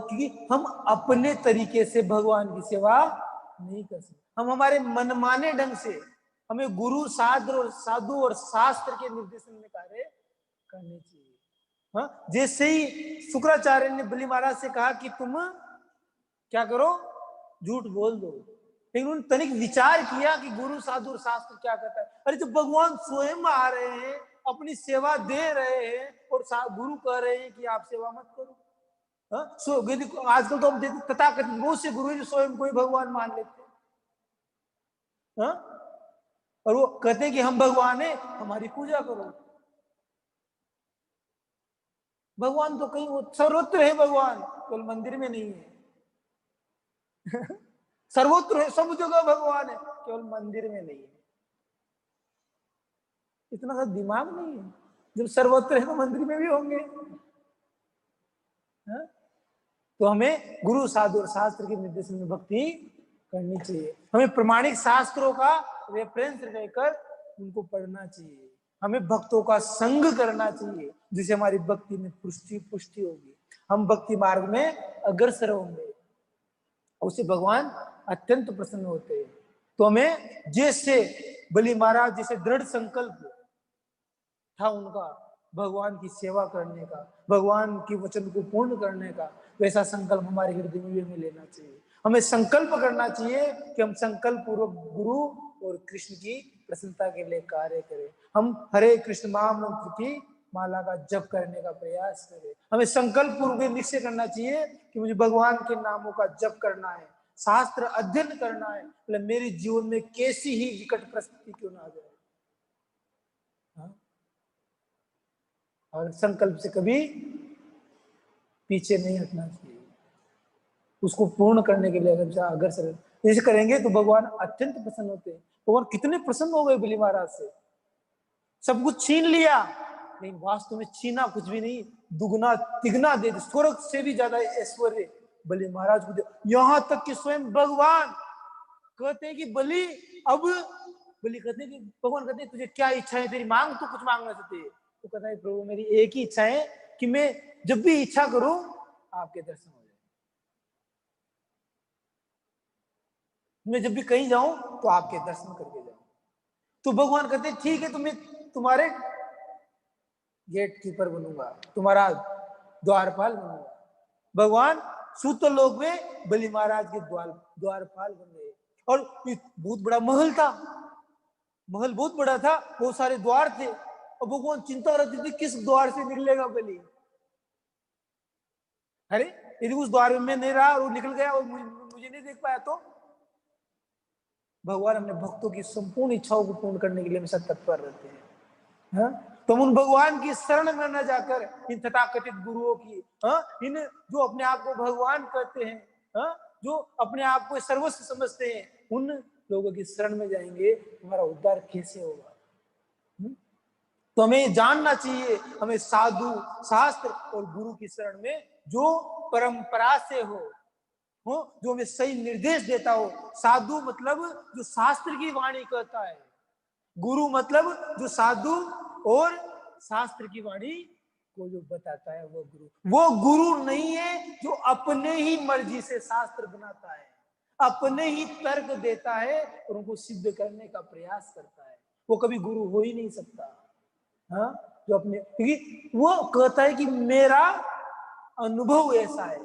की हम अपने तरीके से भगवान की सेवा नहीं कर सकते। हम हमारे मनमाने ढंग से, हमें गुरु साधु और शास्त्र के निर्देशन में कार्य करने चाहिए। हाँ, जैसे ही शुक्राचार्य ने बलि महाराज से कहा कि तुम क्या करो, झूठ बोल दो, लेकिन उन्होंने तनिक विचार किया कि गुरु साधु और शास्त्र क्या कहता है। अरे जब भगवान स्वयं आ रहे हैं, अपनी सेवा दे रहे हैं और गुरु कह रहे हैं कि आप सेवा मत करो। आजकल तो हम देखते तथाकथित बहुत से गुरु जो स्वयं को ही भगवान मान लेते हैं, और वो कहते हैं कि हम भगवान है, हमारी पूजा करो। भगवान तो कहीं वो सर्वत्र है, भगवान केवल मंदिर में नहीं है। सर्वत्र है, सब जगह भगवान है, केवल मंदिर में नहीं है। इतना सा दिमाग नहीं है, जब सर्वत्र है तो मंदिर में भी होंगे। तो हमें गुरु साधु और शास्त्र के निर्देशन में भक्ति करनी चाहिए। हमें प्रमाणिक शास्त्रों का रेफरेंस लेकर उनको पढ़ना चाहिए। हमें भक्तों का संग करना चाहिए, जिससे हमारी भक्ति में पुष्टि होगी, हम भक्ति मार्ग में अग्रसर होंगे, उससे भगवान अत्यंत प्रसन्न होते हैं। तो हमें जैसे बलि महाराज जैसे दृढ़ संकल्प था उनका भगवान की सेवा करने का, भगवान की वचन को पूर्ण करने का, वैसा संकल्प हमारे हृदय में लेना चाहिए। हमें संकल्प करना चाहिए कि हम संकल्प पूर्वक गुरु और कृष्ण की प्रसन्नता के लिए कार्य करें। हम हरे कृष्ण महामंत्र की माला का जप करने का प्रयास करें। हमें संकल्प पूर्वक निश्चय करना चाहिए कि मुझे भगवान के नामों का जप करना है, शास्त्र अध्ययन करना है, मतलब मेरे जीवन में कैसी ही विकट परिस्थिति क्यों ना आ जाए। और संकल्प से कभी पीछे नहीं हटना चाहिए, उसको पूर्ण करने के लिए अग्रसर ऐसे करेंगे तो भगवान अत्यंत प्रसन्न होते हैं। भगवान कितने प्रसन्न हो गए बलि महाराज से, सब कुछ छीन लिया, लेकिन वास्तव में छीना कुछ भी नहीं, दुगना तिगना दे, स्वर्ग से भी ज्यादा ऐश्वर्य बलि महाराज को दे। यहां तक कि स्वयं भगवान कहते हैं कि बलि, अब बलि कहते हैं कि भगवान कहते हैं तुझे क्या इच्छा है, तेरी मांग, तो कुछ मांगना चाहते है। तो कहता है प्रभु मेरी एक ही इच्छा है कि मैं जब भी इच्छा करूं आपके दर्शन हो जाए, मैं जब भी कहीं जाऊं तो आपके दर्शन करके जाऊं। तो भगवान कहते हैं ठीक है, तो मैं तुम्हारे गेट कीपर बनूंगा, तुम्हारा द्वारपाल बनूंगा। भगवान सूतलोक में बलि महाराज के द्वारपाल बन गए, और बहुत बड़ा महल था, महल बहुत बड़ा था, बहुत सारे द्वार थे, और भगवान चिंता रहती थी किस द्वार से निकलेगा बलि। अरे यदि उस द्वार में नहीं रहा और वो निकल गया और मुझे नहीं देख पाया तो। भगवान अपने भक्तों की संपूर्ण इच्छाओं को पूर्ण करने के लिए हमेशा तत्पर रहते हैं। तुम उन भगवान की शरण में न जाकर इन तथाकथित गुरुओं की, इन जो अपने आप को भगवान कहते हैं, जो अपने आप को सर्वस्व समझते हैं, उन लोगों की शरण में जाएंगे, तुम्हारा उद्धार कैसे होगा। तो हमें जानना चाहिए, हमें साधु शास्त्र और गुरु की शरण में जो परंपरा से हो, जो हमें सही निर्देश देता हो। साधु मतलब जो शास्त्र की वाणी कहता है, गुरु मतलब जो साधु और शास्त्र की वाणी को जो बताता है वो गुरु नहीं है जो अपने ही मर्जी से शास्त्र बनाता है, अपने ही तर्क देता है और उनको सिद्ध करने का प्रयास करता है। वो कभी गुरु हो ही नहीं सकता। हाँ, जो अपने, क्योंकि वो कहता है कि मेरा अनुभव ऐसा है।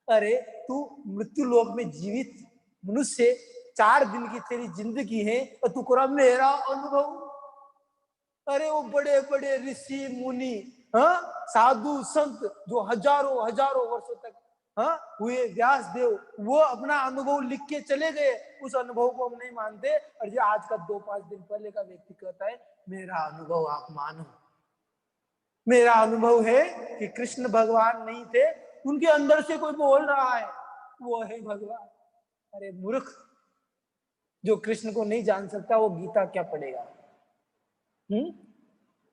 अरे तू मृत्यु लोक में जीवित मनुष्य, 4 दिन की तेरी जिंदगी है और तू करा मेरा अनुभव। अरे वो बड़े बड़े ऋषि मुनि, हाँ, साधु संत जो हजारों हजारों वर्षों तक हाँ हुए, व्यास देव, वो अपना अनुभव लिख के चले गए, उस अनुभव को हम नहीं मानते। और ये आज का 2-5 दिन पहले का व्यक्ति कहता है मेरा अनुभव आप मानो। मेरा अनुभव है कि कृष्ण भगवान नहीं थे, उनके अंदर से कोई बोल रहा है वो है भगवान। अरे मूर्ख, जो कृष्ण को नहीं जान सकता वो गीता क्या पढ़ेगा?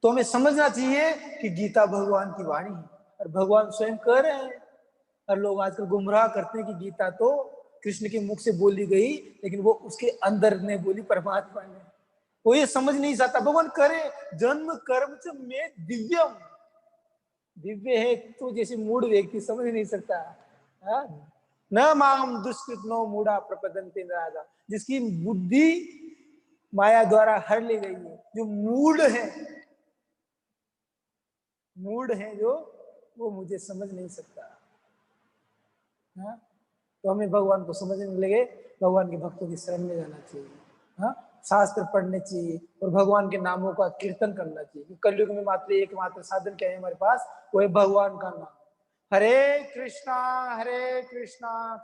तो हमें समझना चाहिए कि गीता भगवान की वाणी है और भगवान स्वयं कह रहे हैं। और लोग आजकल गुमराह करते हैं कि गीता तो कृष्ण के मुख से बोली गई, लेकिन वो उसके अंदर ने बोली परमात्मा ने। वो ये समझ नहीं सकता। भगवान करे जन्म कर्म च में दिव्यम, दिव्य है तो जैसे मूड व्यक्ति समझ नहीं सकता। न माम दुष्कृत नो मूढ़ा प्रपदन्ते राजा, जिसकी बुद्धि माया द्वारा हर ली गई है, जो मूड है, मूड है जो, वो मुझे समझ नहीं सकता। हाँ, तो हमें भगवान को समझने लगे, भगवान के भक्तों की शरण में जाना चाहिए। हाँ, शास्त्र पढ़ने चाहिए और भगवान के नामों का कीर्तन करना चाहिए। कलयुग में मात्र एकमात्र साधन क्या है हमारे पास? वो है भगवान का नाम। हरे कृष्णा कृष्णा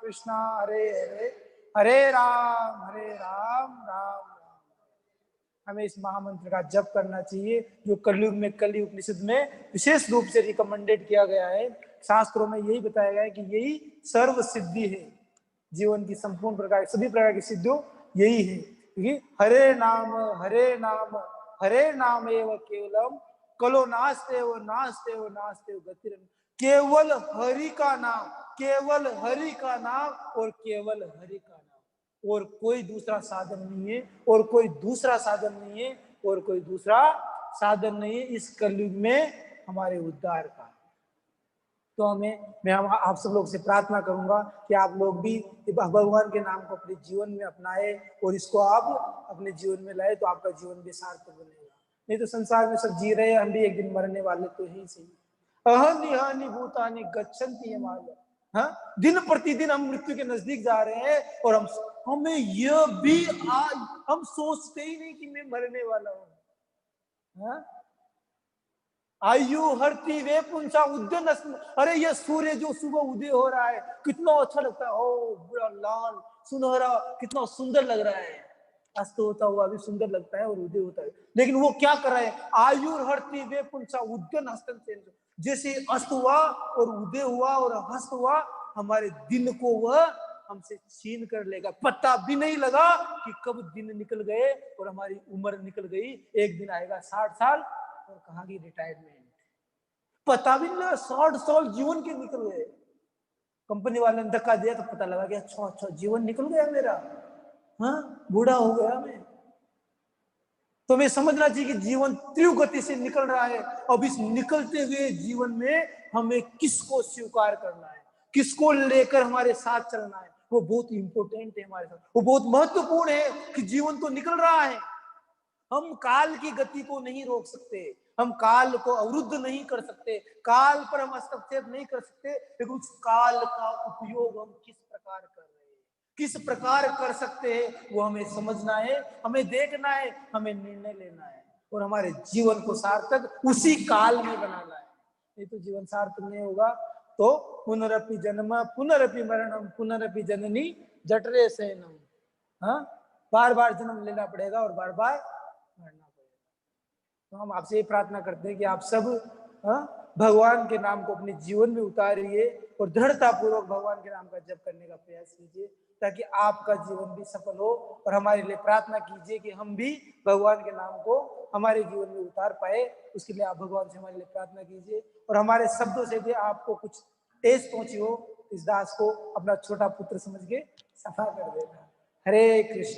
कृष्णा हरे हरे, हरे राम राम राम। हमें इस महामंत्र का जप करना चाहिए, जो कलयुग में कली उपनिषद में विशेष रूप से रिकमेंडेड किया गया है। शास्त्रों में यही बताया गया है कि यही सर्व सिद्धि है, जीवन की संपूर्ण प्रकार, सभी प्रकार की सिद्धियों यही है। क्योंकि हरे नाम हरे नाम एव केवलम, कलो नास्ते वो गतिरन। केवल हरि का नाम, केवल हरि का नाम और केवल हरि का नाम, और कोई दूसरा साधन नहीं है, और कोई दूसरा साधन नहीं है, और कोई दूसरा साधन नहीं है इस कलयुग में हमारे उद्धार का। तो मैं आप सब लोग से प्रार्थना करूंगा कि आप लोग भी भगवान के नाम को अपने जीवन में अपनाए और इसको आप अपने जीवन में लाए, तो आपका जीवन भी सार्थक बनेगा। नहीं तो संसार में सब जी रहे हैं, हम भी एक दिन मरने वाले तो ही सही। अहनि हानि भूतानि गच्छन्ति यमालय। हाँ, दिन प्रतिदिन हम मृत्यु के नजदीक जा रहे हैं और हमें यह भी हम सोचते ही नहीं कि मैं मरने वाला हूं। हाँ, आयु हरती वे पुंसा उद्यन। अरे ये सूर्य जो सुबह उदय हो रहा है कितना अच्छा लगता है, ओ बड़ा लाल सुनहरा, कितना सुंदर लग रहा है। अस्त होता हुआ भी सुंदर लगता है और उदय होता है, लेकिन वो क्या कर रहा है? आयु हरती वे पुंसा उद्यन हस्तन से, जैसे अस्त हुआ और उदय हुआ और हस्त हुआ, हमारे दिन को वह हमसे छीन कर लेगा। पता भी नहीं लगा कि कब दिन निकल गए और हमारी उम्र निकल गई। एक दिन आएगा 60 साल और कहा कि रिटायरमेंट, पता भी नहीं लगा 60 साल जीवन के निकल गए। कंपनी वाले ने धक्का दिया तो पता लगा कि अच्छा जीवन निकल गया मेरा, हाँ, बूढ़ा हो गया मैं। तो हमें समझना चाहिए कि जीवन तीव्र गति से निकल रहा है। अब इस निकलते हुए जीवन में हमें किसको स्वीकार करना है, किसको लेकर हमारे साथ चलना है, वो बहुत इंपॉर्टेंट है हमारे साथ, वो बहुत महत्वपूर्ण है कि जीवन तो निकल रहा है। हम काल की गति को नहीं रोक सकते, हम काल को अवरुद्ध नहीं कर सकते, काल पर हम हस्तक्षेप नहीं कर सकते, लेकिन उस काल का उपयोग हम किस प्रकार कर रहे हैं, किस प्रकार कर सकते हैं, वो हमें समझना है, हमें देखना है, हमें निर्णय लेना है और हमारे जीवन को सार्थक उसी काल में बनाना है। नहीं तो जीवन सार्थक नहीं होगा। तो पुनरपि जन्म पुनरपि मरणम पुनरपि जननी जठरे शयनम। हाँ, बार बार जन्म लेना पड़ेगा और बार बार मरना पड़ेगा। तो हम आपसे ये प्रार्थना करते हैं कि आप सब भगवान के नाम को अपने जीवन में उतारिए और दृढ़ता पूर्वक भगवान के नाम का जप करने का प्रयास कीजिए, ताकि आपका जीवन भी सफल हो। और हमारे लिए प्रार्थना कीजिए कि हम भी भगवान के नाम को हमारे जीवन में उतार पाए। उसके लिए आप भगवान से हमारे लिए प्रार्थना कीजिए और हमारे शब्दों से भी आपको कुछ ठेस पहुंची हो, इस दास को अपना छोटा पुत्र समझ के सफा कर देना। हरे कृष्ण।